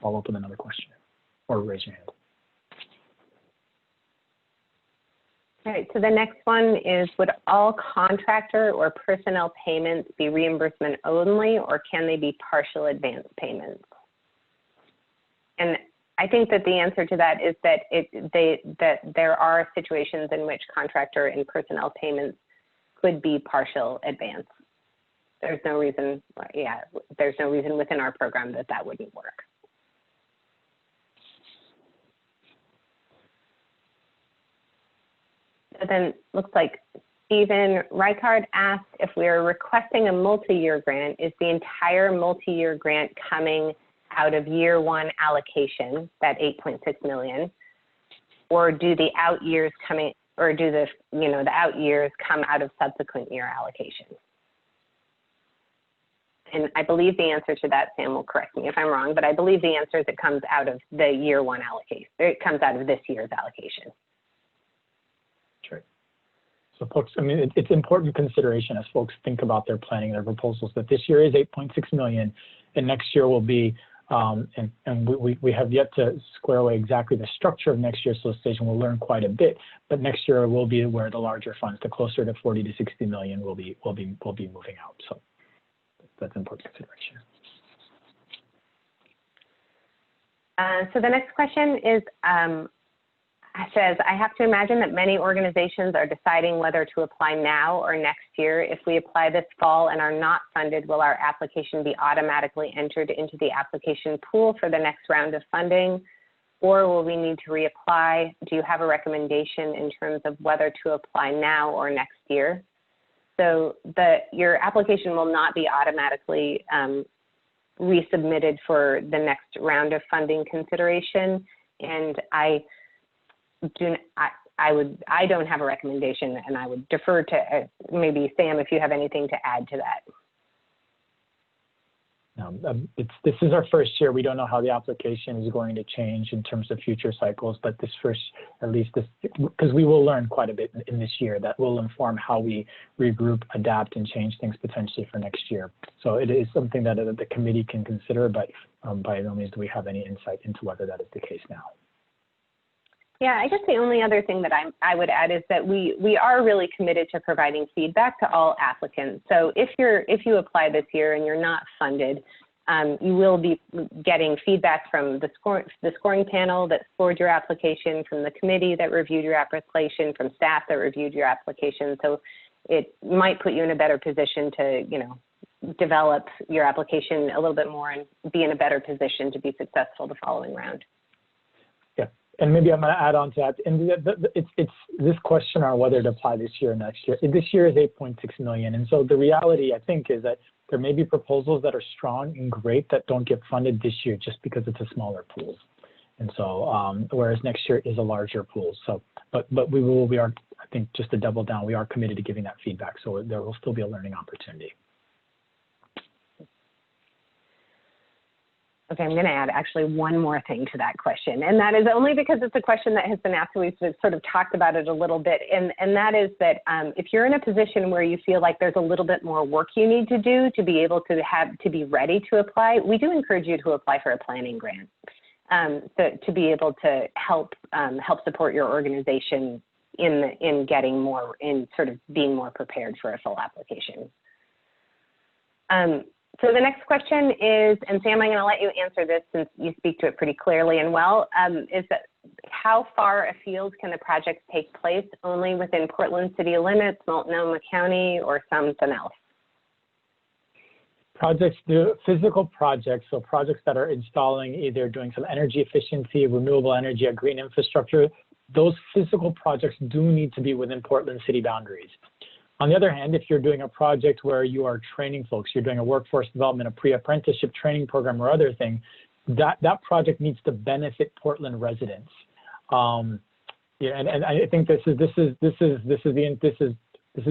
follow up with another question or raise your hand. All right, so the next one is, would all contractor or personnel payments be reimbursement only, or can they be partial advance payments? And I think that the answer to that is that there are situations in which contractor and personnel payments could be partial advance. There's no reason, there's no reason within our program that wouldn't work. So then looks like Stephen Reichard asked if we are requesting a multi-year grant, is the entire multi-year grant coming out of year one allocation, that $8.6 million? or do the out years coming, or do the, the out years come out of subsequent year allocations? And I believe the answer to that, Sam will correct me if I'm wrong, but I believe the answer is it comes out of the year one allocation. It comes out of this year's allocation. Sure. So folks, I mean, it's important consideration as folks think about their planning, their proposals, that this year is 8.6 million and next year will be, and we have yet to square away exactly the structure of next year's solicitation. We'll learn quite a bit, but next year will be where the larger funds, the closer to 40 to 60 million will be moving out. So that's important consideration. So the next question is, says, I have to imagine that many organizations are deciding whether to apply now or next year. If we apply this fall and are not funded, will our application be automatically entered into the application pool for the next round of funding, or will we need to reapply? Do you have a recommendation in terms of whether to apply now or next year? So your application will not be automatically resubmitted for the next round of funding consideration. And I don't have a recommendation, and I would defer to maybe Sam if you have anything to add to that. This is our first year. We don't know how the application is going to change in terms of future cycles, but this first, at least this, because we will learn quite a bit in this year that will inform how we regroup, adapt, and change things potentially for next year. So it is something that the committee can consider, but by no means do we have any insight into whether that is the case now. Yeah, I guess the only other thing that I would add is that we are really committed to providing feedback to all applicants. So if you apply this year and you're not funded, you will be getting feedback from the scoring panel that scored your application, from the committee that reviewed your application, from staff that reviewed your application. So it might put you in a better position to, develop your application a little bit more and be in a better position to be successful the following round. And maybe I'm going to add on to that. And it's this question on whether to apply this year or next year. This year is 8.6 million. And so the reality, I think, is that there may be proposals that are strong and great that don't get funded this year just because it's a smaller pool. And so, whereas next year is a larger pool. So, but we are, I think, just to double down, we are committed to giving that feedback. So there will still be a learning opportunity. Okay, I'm going to add actually one more thing to that question, and that is only because it's a question that has been asked, so we've sort of talked about it a little bit, and that is that if you're in a position where you feel like there's a little bit more work you need to do to be able to be ready to apply, we do encourage you to apply for a planning grant to be able to help support your organization in getting more, in sort of being more prepared for a full application. So the next question is, and Sam, I'm going to let you answer this since you speak to it pretty clearly and well, is that how far afield can the project take place? Only within Portland city limits, Multnomah County, or something else? Projects, the physical projects, so projects that are installing, either doing some energy efficiency, renewable energy, or green infrastructure, those physical projects do need to be within Portland city boundaries. On the other hand, if you're doing a project where you are training folks, you're doing a workforce development, a pre-apprenticeship training program, or other thing, that project needs to benefit Portland residents. Yeah, and I think this is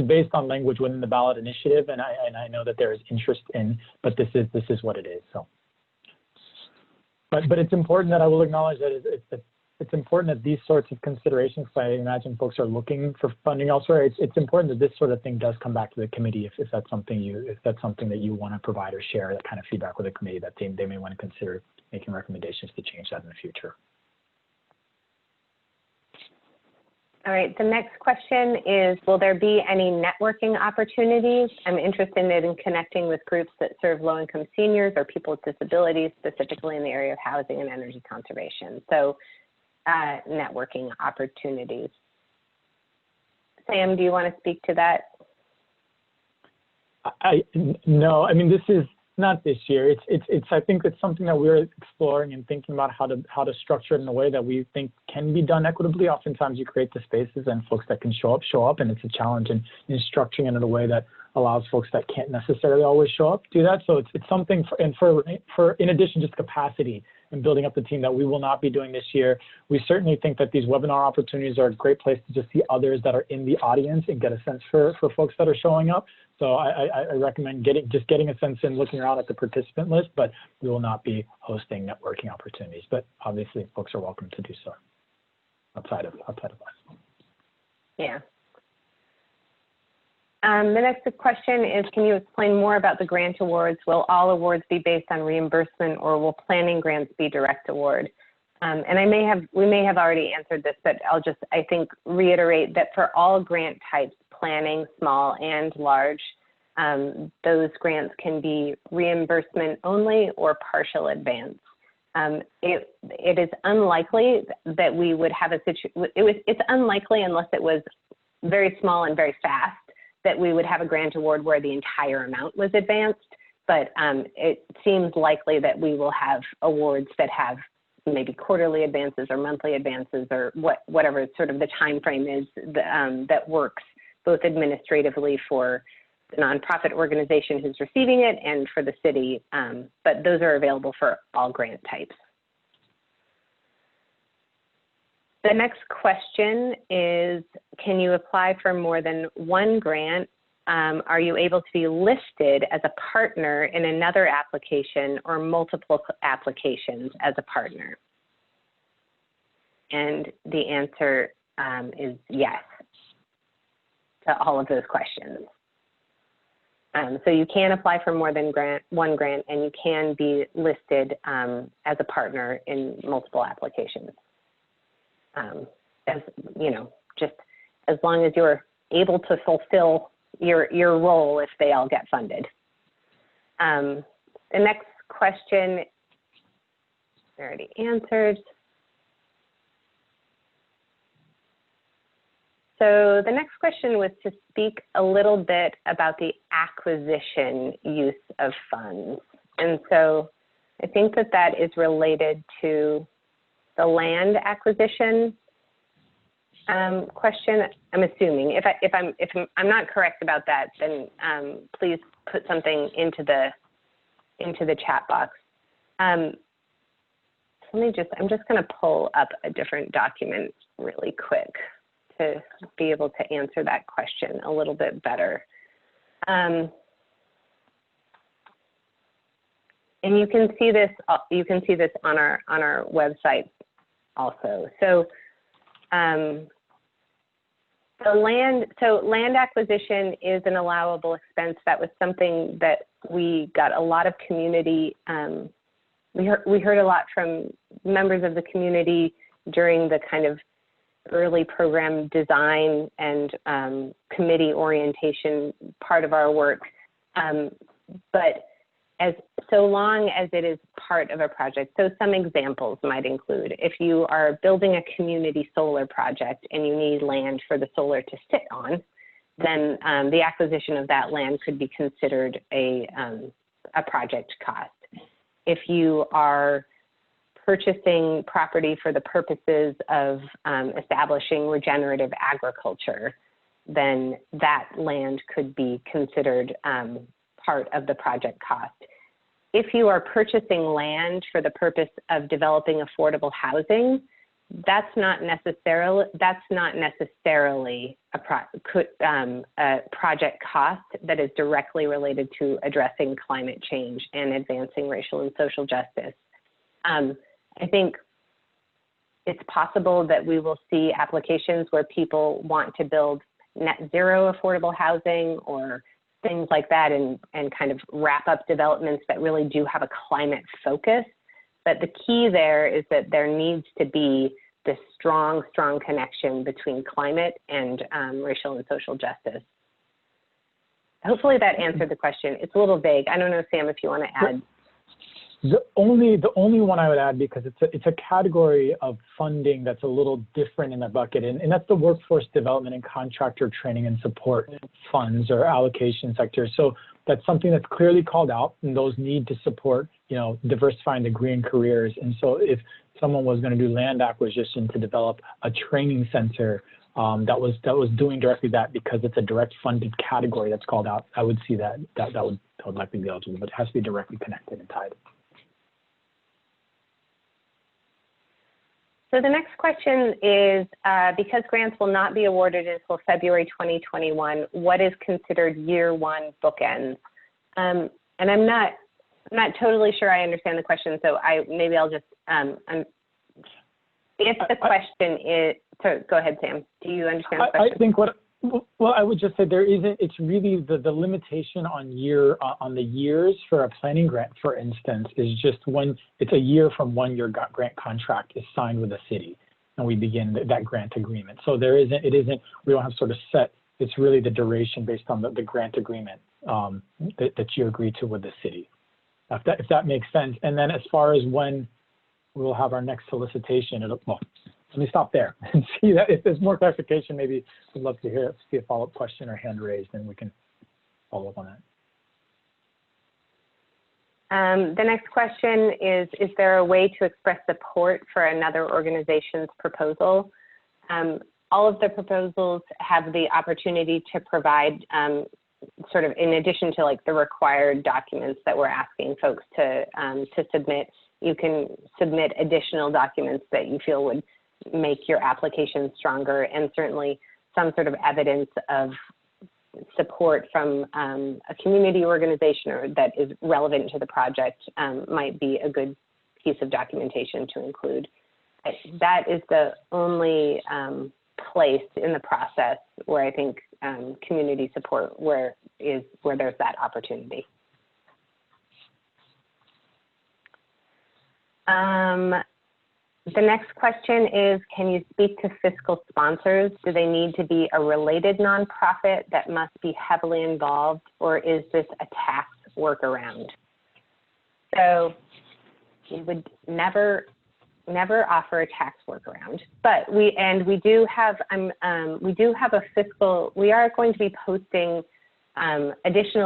based on language within the ballot initiative, and I know that there is interest in, but this is what it is. So, but it's important that I will acknowledge that it's important that these sorts of considerations, I imagine folks are looking for funding elsewhere. It's important that this sort of thing does come back to the committee if that's something that you want to provide or share, that kind of feedback with the committee, that they may want to consider making recommendations to change that in the future. All right, the next question is, will there be any networking opportunities? I'm interested in connecting with groups that serve low-income seniors or people with disabilities, specifically in the area of housing and energy conservation. So networking opportunities. Sam, do you want to speak to that? No, I mean, this is not this year. I think it's something that we're exploring and thinking about how to structure it in a way that we think can be done equitably. Oftentimes you create the spaces and folks that can show up, and it's a challenge in structuring it in a way that allows folks that can't necessarily always show up do that. So it's something for in addition just capacity and building up the team that we will not be doing this year. We certainly think that these webinar opportunities are a great place to just see others that are in the audience and get a sense for folks that are showing up. So I recommend getting a sense and looking around at the participant list, but we will not be hosting networking opportunities. But obviously, folks are welcome to do so outside of us. Yeah. The next question is, can you explain more about the grant awards? Will all awards be based on reimbursement, or will planning grants be direct award? And we may have already answered this, but I'll just, I think, reiterate that for all grant types, planning, small and large, those grants can be reimbursement only or partial advance. It is unlikely that we would have a situation, it's unlikely unless it was very small and very fast that we would have a grant award where the entire amount was advanced, but it seems likely that we will have awards that have maybe quarterly advances or monthly advances or whatever sort of the time frame is that works both administratively for the nonprofit organization who's receiving it and for the city, but those are available for all grant types. The next question is, can you apply for more than one grant? Are you able to be listed as a partner in another application or multiple applications as a partner? And the answer is yes to all of those questions. So you can apply for more than one grant, and you can be listed as a partner in multiple applications. As you know, just as long as you're able to fulfill your role if they all get funded. The next question, I already answered. So the next question was to speak a little bit about the acquisition use of funds. And so I think that that is related to the land acquisition question. I'm assuming. If I'm not correct about that, then please put something into the chat box. I'm just going to pull up a different document really quick to be able to answer that question a little bit better. And you can see this on our website also. So land acquisition is an allowable expense. That was something that we got a lot of community. We heard a lot from members of the community during the kind of early program design and committee orientation part of our work. But so long as it is part of a project. So some examples might include, if you are building a community solar project and you need land for the solar to sit on, then the acquisition of that land could be considered a project cost. If you are purchasing property for the purposes of establishing regenerative agriculture, then that land could be considered part of the project cost. If you are purchasing land for the purpose of developing affordable housing, that's not necessarily a project cost that is directly related to addressing climate change and advancing racial and social justice. I think it's possible that we will see applications where people want to build net zero affordable housing or things like that and kind of wrap up developments that really do have a climate focus. But the key there is that there needs to be this strong connection between climate and racial and social justice. Hopefully that answered the question. It's a little vague. I don't know, Sam, if you want to add. The only one I would add, because it's a category of funding that's a little different in that bucket, and that's the workforce development and contractor training and support funds or allocation sectors. So that's something that's clearly called out, and those need to support, diversifying the green careers. And so if someone was going to do land acquisition to develop a training center that was doing directly that, because it's a direct funded category that's called out, I would see that would likely be eligible, but it has to be directly connected and tied. So the next question is, because grants will not be awarded until February 2021, what is considered year one bookends? And I'm not totally sure I understand the question, so maybe I'll just, if the question is, so go ahead, Sam. Do you understand the question? I think well, I would just say it's really the limitation on the years for a planning grant, for instance, is just when it's a year from when your grant contract is signed with the city and we begin that grant agreement. So we don't have sort of set, it's really the duration based on the grant agreement that you agree to with the city, if that makes sense. And then as far as when we'll have our next solicitation, let me stop there and see that if there's more clarification, maybe we'd love to see a follow-up question or hand raised, and we can follow up on that. The next question is there a way to express support for another organization's proposal? All of the proposals have the opportunity to provide sort of, in addition to like the required documents that we're asking folks to submit, you can submit additional documents that you feel would make your application stronger, and certainly some sort of evidence of support from a community organization or that is relevant to the project might be a good piece of documentation to include. That is the only place in the process where I think community support where there's that opportunity. The next question is, can you speak to fiscal sponsors? Do they need to be a related nonprofit that must be heavily involved, or is this a tax workaround? So we would never offer a tax workaround, but we do have a fiscal, we are going to be posting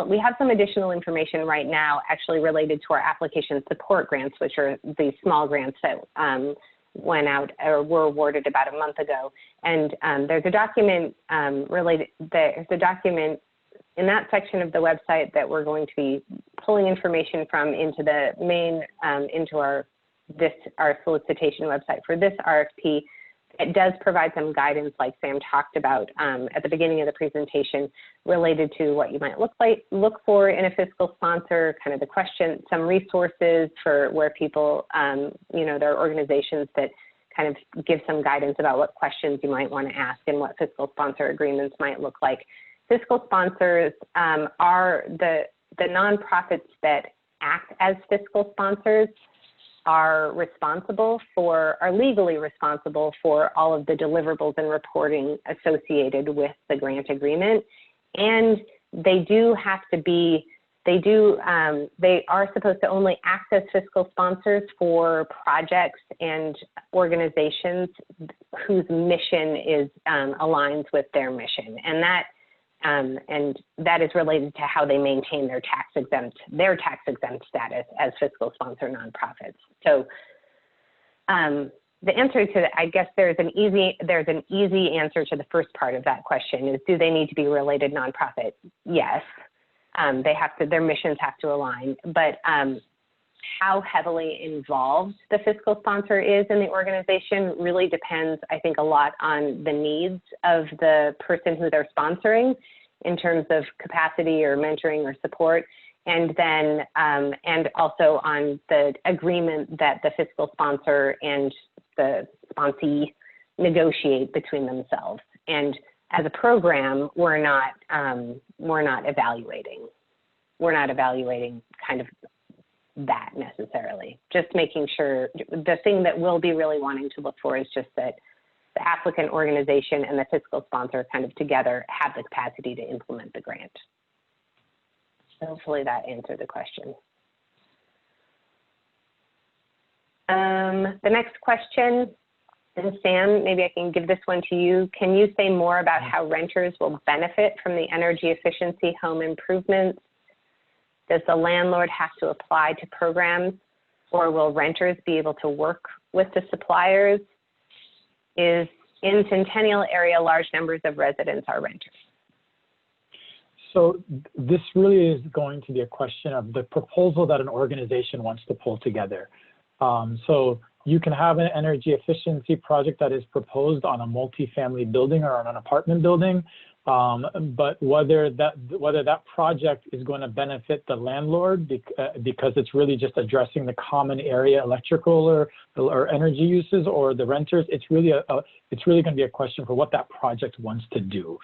we have some additional information right now actually related to our application support grants, which are the small grants that went out or were awarded about a month ago. And there's a document there's a document in that section of the website that we're going to be pulling information from into the main, into our solicitation website for this RFP. It does provide some guidance, like Sam talked about at the beginning of the presentation, related to what you might look for in a fiscal sponsor, kind of the question, some resources for where people, there are organizations that kind of give some guidance about what questions you might want to ask and what fiscal sponsor agreements might look like. Fiscal sponsors are the nonprofits that act as fiscal sponsors are legally responsible for all of the deliverables and reporting associated with the grant agreement. And they are supposed to only act as fiscal sponsors for projects and organizations whose mission aligns with their mission. And that is related to how they maintain their tax exempt status as fiscal sponsor nonprofits. So the answer to that, I guess there's an easy answer to the first part of that question is, do they need to be a related nonprofit? Yes, their missions have to align, but how heavily involved the fiscal sponsor is in the organization really depends, I think, a lot on the needs of the person who they're sponsoring in terms of capacity or mentoring or support, and then and also on the agreement that the fiscal sponsor and the sponsee negotiate between themselves. And as a program, we're not evaluating kind of that necessarily. Just making sure, the thing that we'll be really wanting to look for is just that the applicant organization and the fiscal sponsor kind of together have the capacity to implement the grant. So hopefully that answered the question. The next question, and Sam, maybe I can give this one to you. Can you say more about how renters will benefit from the energy efficiency home improvements? Does the landlord have to apply to programs, or will renters be able to work with the suppliers? In Centennial area, large numbers of residents are renters. So this really is going to be a question of the proposal that an organization wants to pull together. So you can have an energy efficiency project that is proposed on a multifamily building or on an apartment building, but whether that project is going to benefit the landlord because it's really just addressing the common area electrical or energy uses, or the renters, it's really going to be a question for what that project wants to do.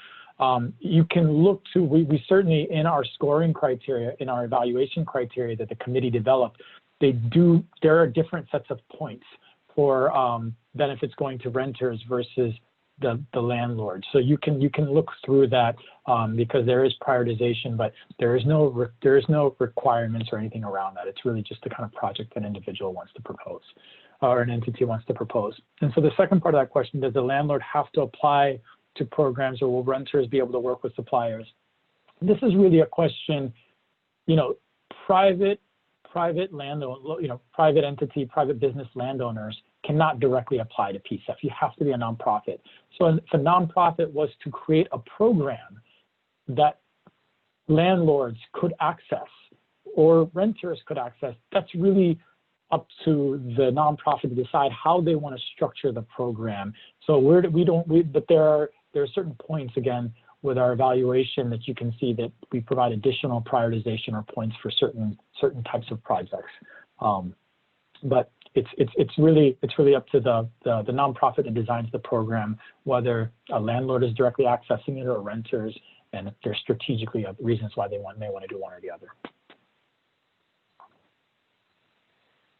You can look to, we certainly, in our scoring criteria, in our evaluation criteria that the committee developed, there are different sets of points for benefits going to renters versus the landlord. So you can look through that because there is prioritization, but there is no requirements or anything around that. It's really just the kind of project an individual wants to propose or an entity wants to propose. And so the second part of that question, does the landlord have to apply to programs, or will renters be able to work with suppliers? This is really a question, private landowner, private entity, private business landowners cannot directly apply to PCEF. You have to be a nonprofit. So if a nonprofit was to create a program that landlords could access or renters could access, that's really up to the nonprofit to decide how they want to structure the program. So but there are certain points, again, with our evaluation that you can see that we provide additional prioritization or points for certain types of projects. But it's really up to the nonprofit that designs the program, whether a landlord is directly accessing it or renters, and if there's strategically reasons why they may want to do one or the other.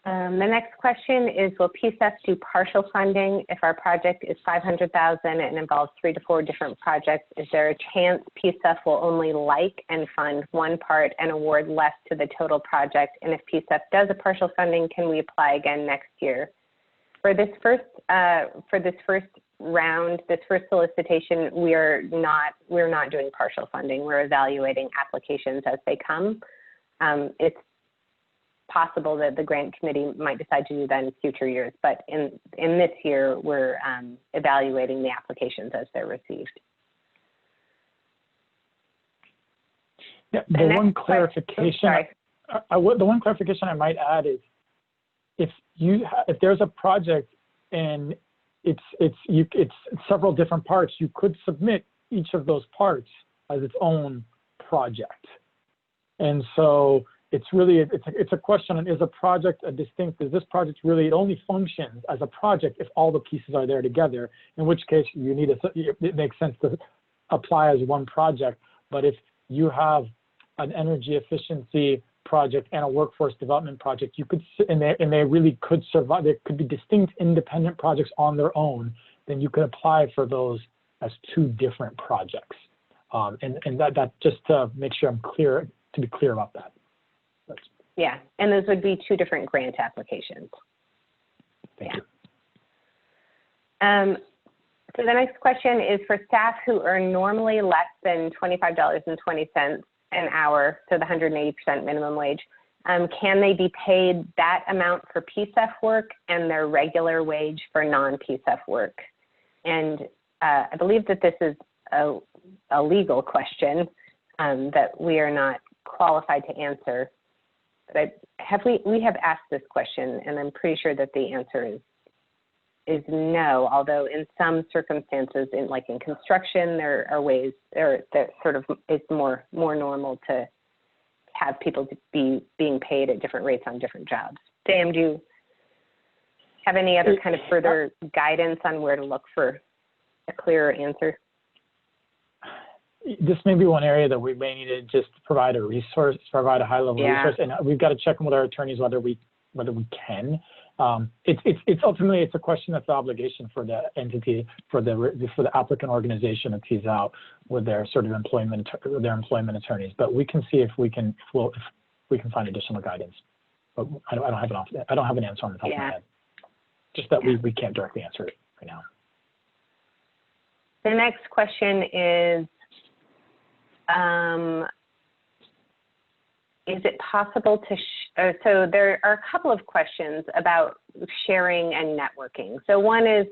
The next question is, will PCEF do partial funding if our project is $500,000 and involves 3 to 4 different projects? Is there a chance PCEF will only like and fund one part and award less to the total project? And if PCEF does a partial funding, can we apply again next year? For this first round, this first solicitation, we're not doing partial funding. We're evaluating applications as they come. It's possible that the grant committee might decide to do that in future years, but in this year, we're evaluating the applications as they're received. Yeah, the one clarification I might add is, if there's a project and it's several different parts, you could submit each of those parts as its own project, and so it's a question on, is this project really, it only functions as a project if all the pieces are there together, in which case it makes sense to apply as one project. But if you have an energy efficiency project and a workforce development project, and they really could survive, there could be distinct independent projects on their own, then you could apply for those as 2 different projects. And that just to make sure to be clear about that. Yeah, and those would be 2 different grant applications. Thank you. So the next question is for staff who earn normally less than $25.20 an hour, so the 180% minimum wage. Can they be paid that amount for PCEF work and their regular wage for non-PCEF work? And I believe that this is a legal question that we are not qualified to answer. But we have asked this question, and I'm pretty sure that the answer is no, although in some circumstances, like in construction, there are ways that sort of it's more normal to have people being paid at different rates on different jobs. Sam, do you have any other kind of further guidance on where to look for a clearer answer? This may be one area that we may need to just provide a high-level resource, and we've got to check in with our attorneys whether we can. It's ultimately a question that's an obligation for the entity, for the applicant organization to tease out with their sort of employment attorneys. But we can see if we can find additional guidance. But I don't have an answer on the top of my head. Just that we can't directly answer it right now. The next question is it possible to, so there are a couple of questions about sharing and networking. So one is,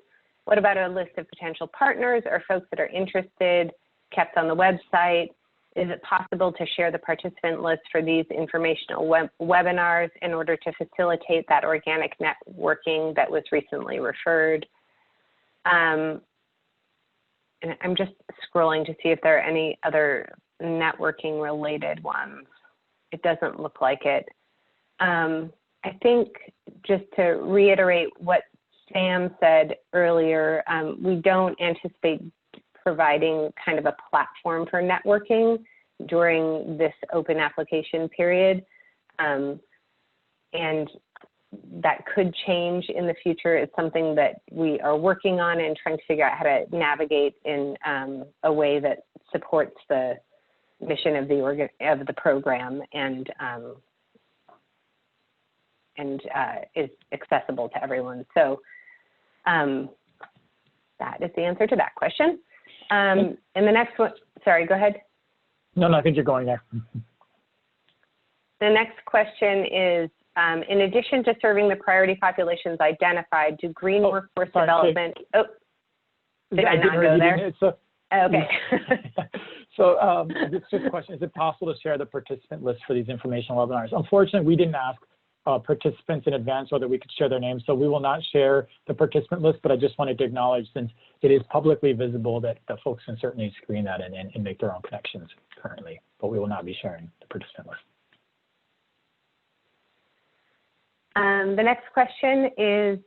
what about a list of potential partners or folks that are interested kept on the website? Is it possible to share the participant list for these informational webinars in order to facilitate that organic networking that was recently referred? And I'm just scrolling to see if there are any other networking related ones. It doesn't look like it. I think just to reiterate what Sam said earlier, we don't anticipate providing kind of a platform for networking during this open application period. And that could change in the future. It's something that we are working on and trying to figure out how to navigate in a way that supports the mission of the program and is accessible to everyone. So that is the answer to that question. And the next one, sorry, go ahead. No, I think you're going there. The next question is, in addition to serving the priority populations identified, do green workforce development, did I not go there? Okay. So it's just a question, is it possible to share the participant list for these informational webinars? Unfortunately, we didn't ask participants in advance whether we could share their names, so we will not share the participant list, but I just wanted to acknowledge, since it is publicly visible, that the folks can certainly screen that and make their own connections currently, but we will not be sharing the participant list. The next question is,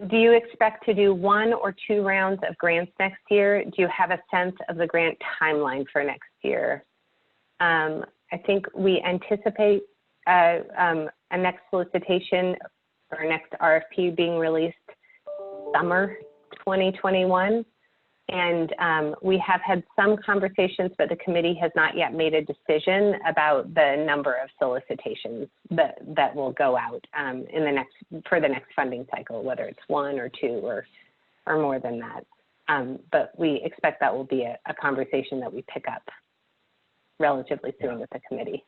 do you expect to do 1 or 2 rounds of grants next year? Do you have a sense of the grant timeline for next year? I think we anticipate a next solicitation or next RFP being released summer 2021. And we have had some conversations, but the committee has not yet made a decision about the number of solicitations that will go out for the next funding cycle, whether it's 1 or 2 or more than that. But we expect that will be a conversation that we pick up relatively soon with the committee.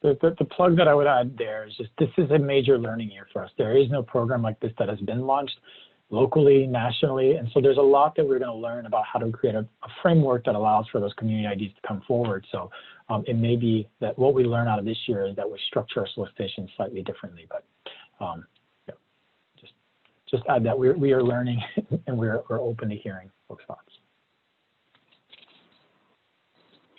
The plug that I would add there is just, this is a major learning year for us. There is no program like this that has been launched locally, nationally, and so there's a lot that we're going to learn about how to create a framework that allows for those community IDs to come forward. So it may be that what we learn out of this year is that we structure our solicitation slightly differently, but yeah, just add that we are learning and we're open to hearing folks' thoughts.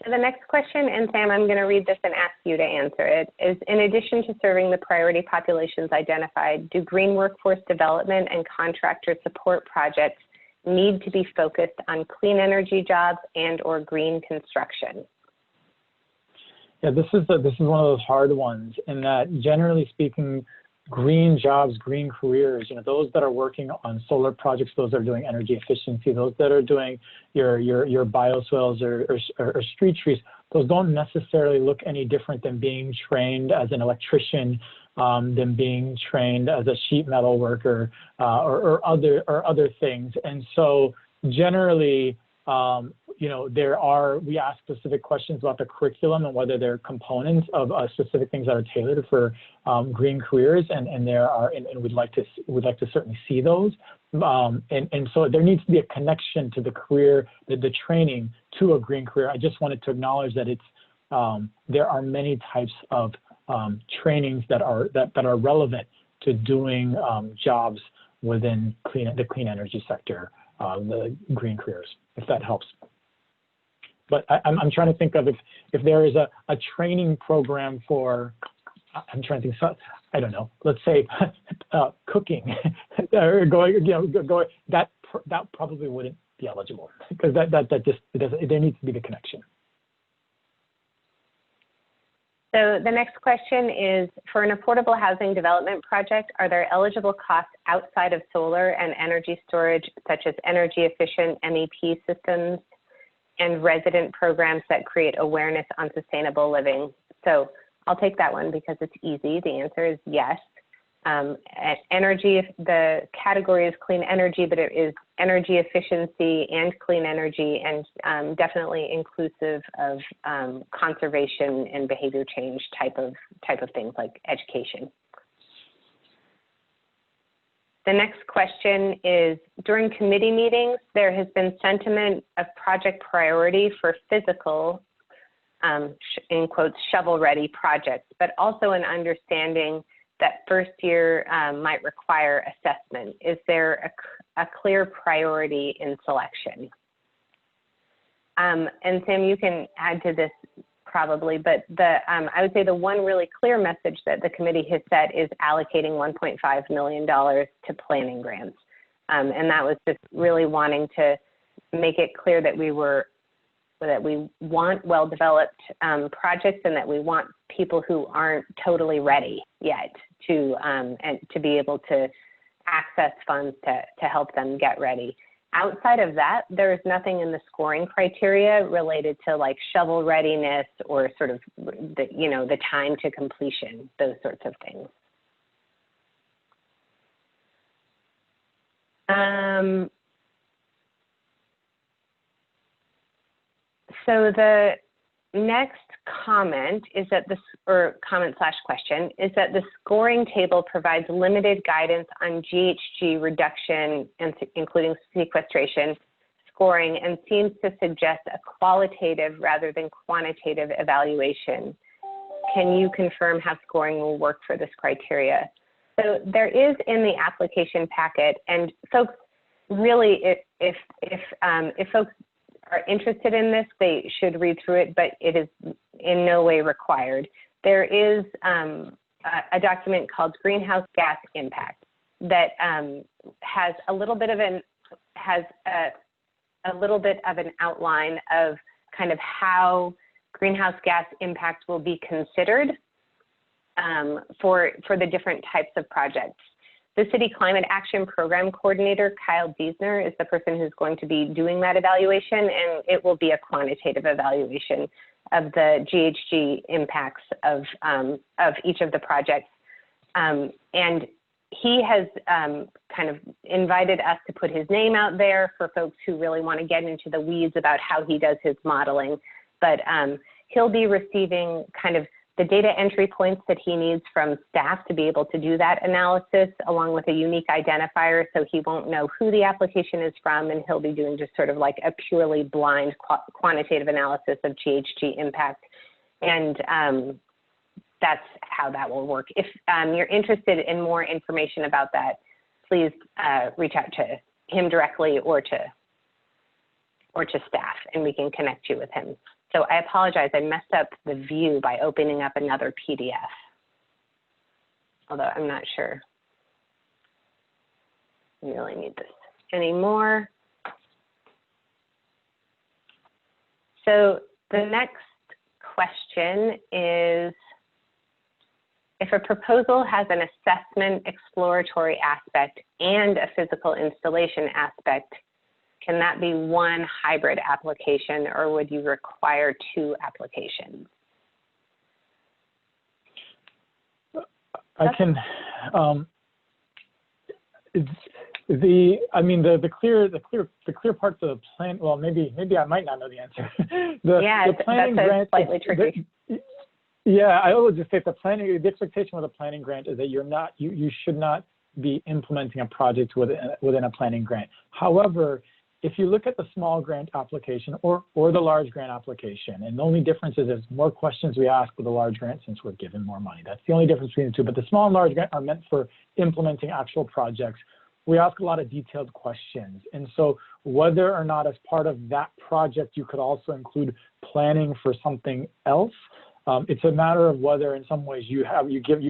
So the next question, and Sam, I'm going to read this and ask you to answer it, is, in addition to serving the priority populations identified, do green workforce development and contractor support projects need to be focused on clean energy jobs and or green construction? Yeah, this is one of those hard ones, in that, generally speaking, green jobs, green careers, those that are working on solar projects, those that are doing energy efficiency, those that are doing your bioswales or street trees, those don't necessarily look any different than being trained as an electrician, than being trained as a sheet metal worker, or other things. And so generally, we ask specific questions about the curriculum and whether there are components of specific things that are tailored for green careers, and we'd like to certainly see those. And so there needs to be a connection to the career, the training to a green career. I just wanted to acknowledge that there are many types of trainings that are relevant to doing jobs within the clean energy sector, the green careers, if that helps. But I'm trying to think of if there is a training program for, I'm trying to think, I don't know, let's say cooking, or that probably wouldn't be eligible, because there needs to be the connection. So the next question is, for an affordable housing development project, are there eligible costs outside of solar and energy storage, such as energy efficient MEP systems and resident programs that create awareness on sustainable living? So I'll take that one because it's easy. The answer is yes. Energy, the category is clean energy, but it is energy efficiency and clean energy, and definitely inclusive of conservation and behavior change type of things like education. The next question is, during committee meetings, there has been sentiment of project priority for physical, in quotes, shovel-ready projects, but also an understanding that first year might require assessment. Is there a clear priority in selection? And Sam, you can add to this probably, but I would say the one really clear message that the committee has set is allocating $1.5 million to planning grants. And that was just really wanting to make it clear that we want well-developed projects, and that we want people who aren't totally ready yet to be able to access funds to help them get ready. Outside of that, there is nothing in the scoring criteria related to like shovel readiness or sort of the time to completion, those sorts of things. So the next comment is that comment/question is that the scoring table provides limited guidance on GHG reduction, and including sequestration scoring, and seems to suggest a qualitative rather than quantitative evaluation. Can you confirm how scoring will work for this criteria? So there is in the application packet, and folks really, if folks are interested in this, they should read through it, but it is in no way required. There is a document called Greenhouse Gas Impact that has a little bit of an outline of kind of how greenhouse gas impact will be considered for the different types of projects. The City Climate Action Program Coordinator, Kyle Diesner, is the person who's going to be doing that evaluation, and it will be a quantitative evaluation of the GHG impacts of each of the projects. And he has kind of invited us to put his name out there for folks who really want to get into the weeds about how he does his modeling. But he'll be receiving kind of the data entry points that he needs from staff to be able to do that analysis, along with a unique identifier, so he won't know who the application is from, and he'll be doing just sort of like a purely blind quantitative analysis of GHG impact. And that's how that will work. If you're interested in more information about that, please reach out to him directly or to staff, and we can connect you with him. So I apologize, I messed up the view by opening up another PDF, although I'm not sure we really need this anymore. So the next question is, if a proposal has an assessment exploratory aspect and a physical installation aspect, can that be one hybrid application, or would you require two applications? I can. The clear parts of the plan. Well, maybe I might not know the answer. the planning grant slightly tricky. Yeah, I will just say the expectation with a planning grant is that you should not be implementing a project within a planning grant. However, if you look at the small grant application or the large grant application, and the only difference is there's more questions we ask with the large grant since we're given more money. That's the only difference between the two. But the small and large grant are meant for implementing actual projects. We ask a lot of detailed questions. And so whether or not as part of that project you could also include planning for something else, it's a matter of whether in some ways you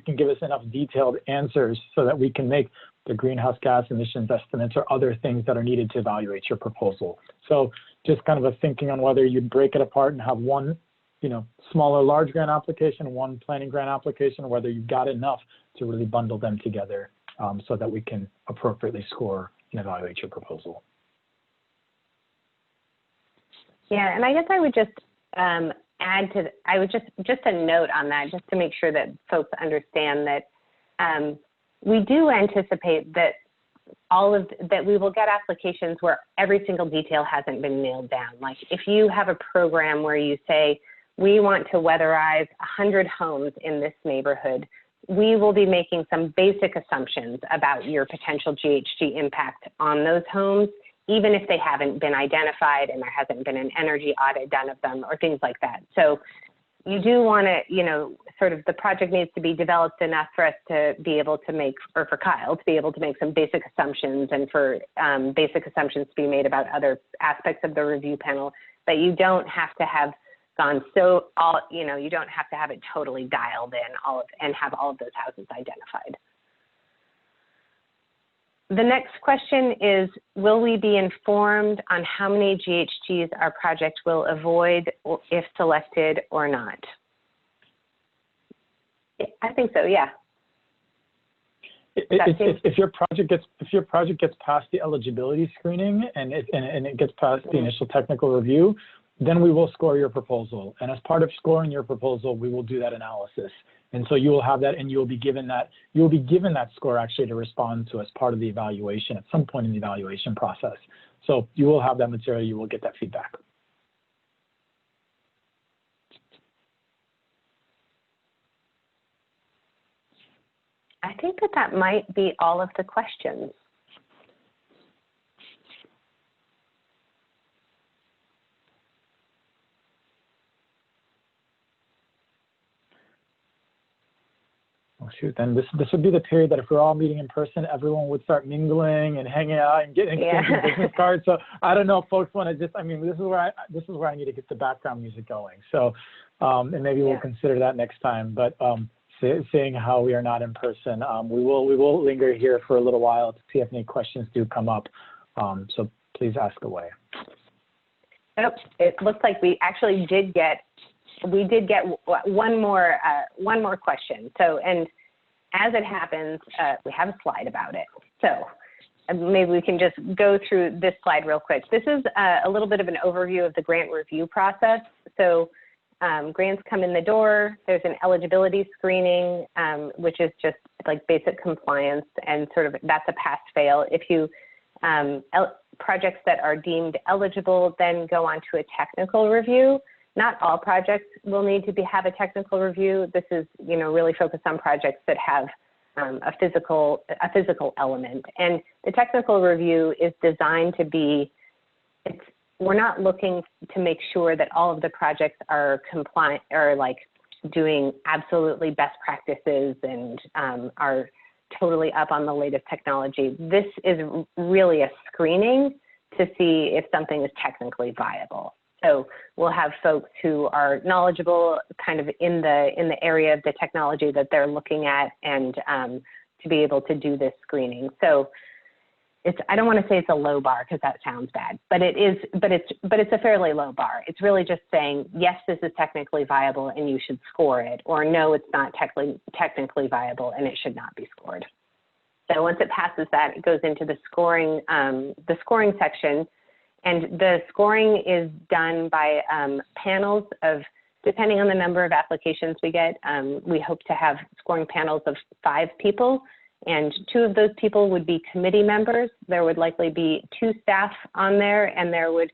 can give us enough detailed answers so that we can make the greenhouse gas emissions estimates or other things that are needed to evaluate your proposal. So just kind of a thinking on whether you break it apart and have one, smaller large grant application, one planning grant application, or whether you've got enough to really bundle them together so that we can appropriately score and evaluate your proposal. Yeah, and I guess I would just add to, just a note on that, just to make sure that folks understand that we do anticipate that we will get applications where every single detail hasn't been nailed down. Like if you have a program where you say, we want to weatherize 100 homes in this neighborhood, we will be making some basic assumptions about your potential GHG impact on those homes, even if they haven't been identified and there hasn't been an energy audit done of them or things like that. So you do want to, you know, sort of the project needs to be developed enough for us to be able to make, or for Kyle to be able to make some basic assumptions, and for basic assumptions to be made about other aspects of the review panel. But you don't have to have gone so all, you know, you don't have to have it totally dialed in and have all of those houses identified. The next question is, will we be informed on how many GHGs our project will avoid if selected or not? I think so, yeah. If your project gets past the eligibility screening and it gets past the initial technical review, then we will score your proposal. And as part of scoring your proposal, we will do that analysis. And so you will have that, and you will be given that score actually to respond to as part of the evaluation at some point in the evaluation process. So you will have that material, you will get that feedback. I think that might be all of the questions. Oh, shoot, then this would be the period that if we're all meeting in person, everyone would start mingling and hanging out and getting business cards. So I don't know if folks want to just, I mean, this is where I need to get the background music going. So, and maybe we'll consider that next time. But seeing how we are not in person, we will linger here for a little while to see if any questions do come up. So please ask away. Nope. It looks like we actually did get one more question. So, and as it happens, we have a slide about it. So maybe we can just go through this slide real quick. This is a little bit of an overview of the grant review process. So grants come in the door, there's an eligibility screening, which is just like basic compliance, and sort of that's a pass-fail. If you, projects that are deemed eligible then go on to a technical review. Not all projects will need to have a technical review. This is, you know, really focused on projects that have a physical element. And the technical review is designed to be, we're not looking to make sure that all of the projects are compliant or like doing absolutely best practices and are totally up on the latest technology. This is really a screening to see if something is technically viable. So we'll have folks who are knowledgeable kind of in the area of the technology that they're looking at, and to be able to do this screening. So I don't want to say it's a low bar because that sounds bad, but it's a fairly low bar. It's really just saying, yes, this is technically viable and you should score it, or no, it's not technically viable and it should not be scored. So once it passes that, it goes into the scoring section. And the scoring is done by panels of, depending on the number of applications we get, we hope to have scoring panels of 5 people, and 2 of those people would be committee members. There would likely be 2 staff on there, and there would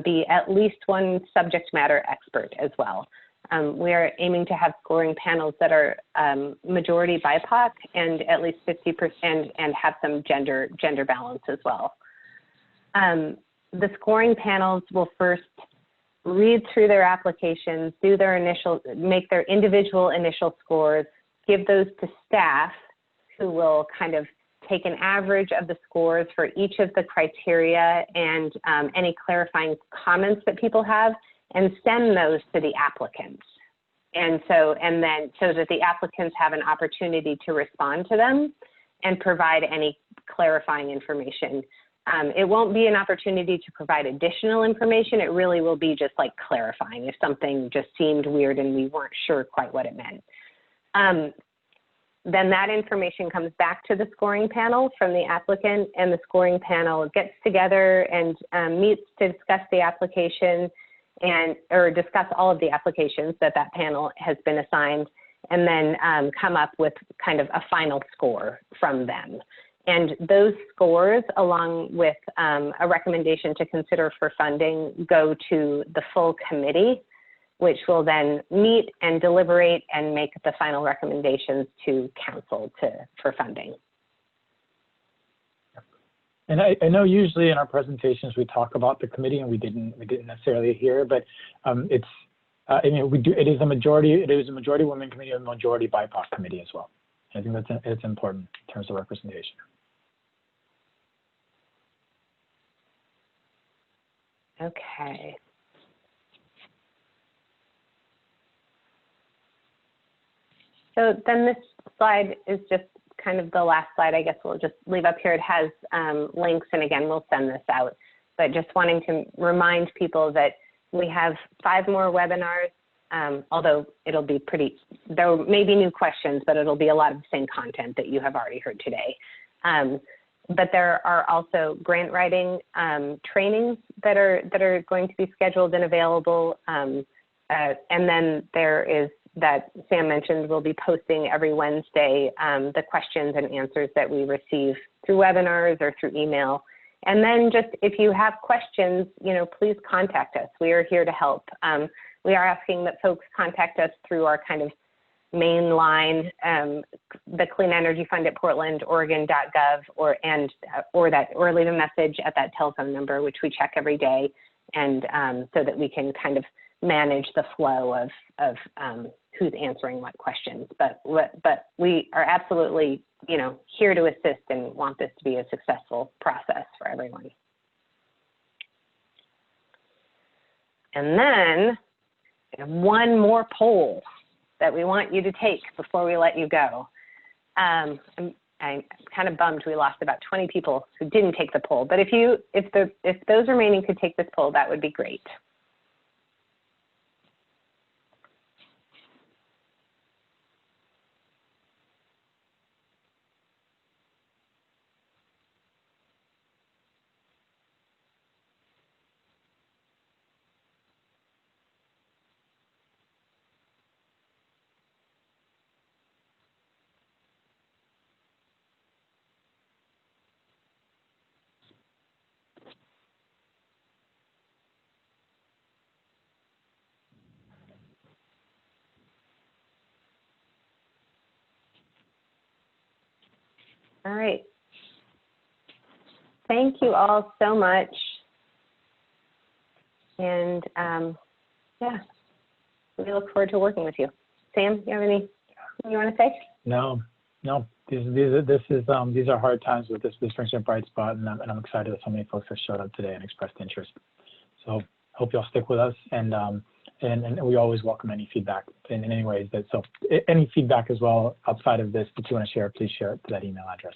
be at least 1 subject matter expert as well. We are aiming to have scoring panels that are majority BIPOC and at least 50%, and have some gender balance as well. The scoring panels will first read through their applications, make their individual initial scores, give those to staff, who will kind of take an average of the scores for each of the criteria and any clarifying comments that people have, and send those to the applicants. And so that the applicants have an opportunity to respond to them and provide any clarifying information. It won't be an opportunity to provide additional information. It really will be just like clarifying if something just seemed weird and we weren't sure quite what it meant. Then that information comes back to the scoring panel from the applicant, and the scoring panel gets together and meets to discuss the application or discuss all of the applications that panel has been assigned, and then come up with kind of a final score from them. And those scores, along with a recommendation to consider for funding, go to the full committee, which will then meet and deliberate and make the final recommendations to council for funding. And I know usually in our presentations we talk about the committee, and we didn't necessarily hear, but I mean, it is a majority women committee and a majority BIPOC committee as well. I think it's important in terms of representation. Okay. So then this slide is just kind of the last slide. I guess we'll just leave up here. It has links, and again, we'll send this out. But just wanting to remind people that we have 5 more webinars, although it'll be there may be new questions, but it'll be a lot of the same content that you have already heard today. But there are also grant writing trainings that are going to be scheduled and available. And then there is, that Sam mentioned, we'll be posting every Wednesday the questions and answers that we receive through webinars or through email. And then just if you have questions, please contact us. We are here to help. We are asking that folks contact us through our kind of main line, the Clean Energy Fund at portlandoregon.gov, or leave a message at that telephone number, which we check every day, and so that we can kind of manage the flow of who's answering what questions. But we are absolutely, here to assist and want this to be a successful process for everyone. And then we have one more poll that we want you to take before we let you go. I'm kind of bummed we lost about 20 people who didn't take the poll, but if those remaining could take this poll, that would be great. All right. Thank you all so much. And yeah, we look forward to working with you. Sam, you have anything you want to say? No. These are hard times with this brings a bright spot, and I'm excited that so many folks have showed up today and expressed interest. So hope you'll stick with us, and we always welcome any feedback in any ways. So any feedback as well outside of this that you want to share, please share it to that email address.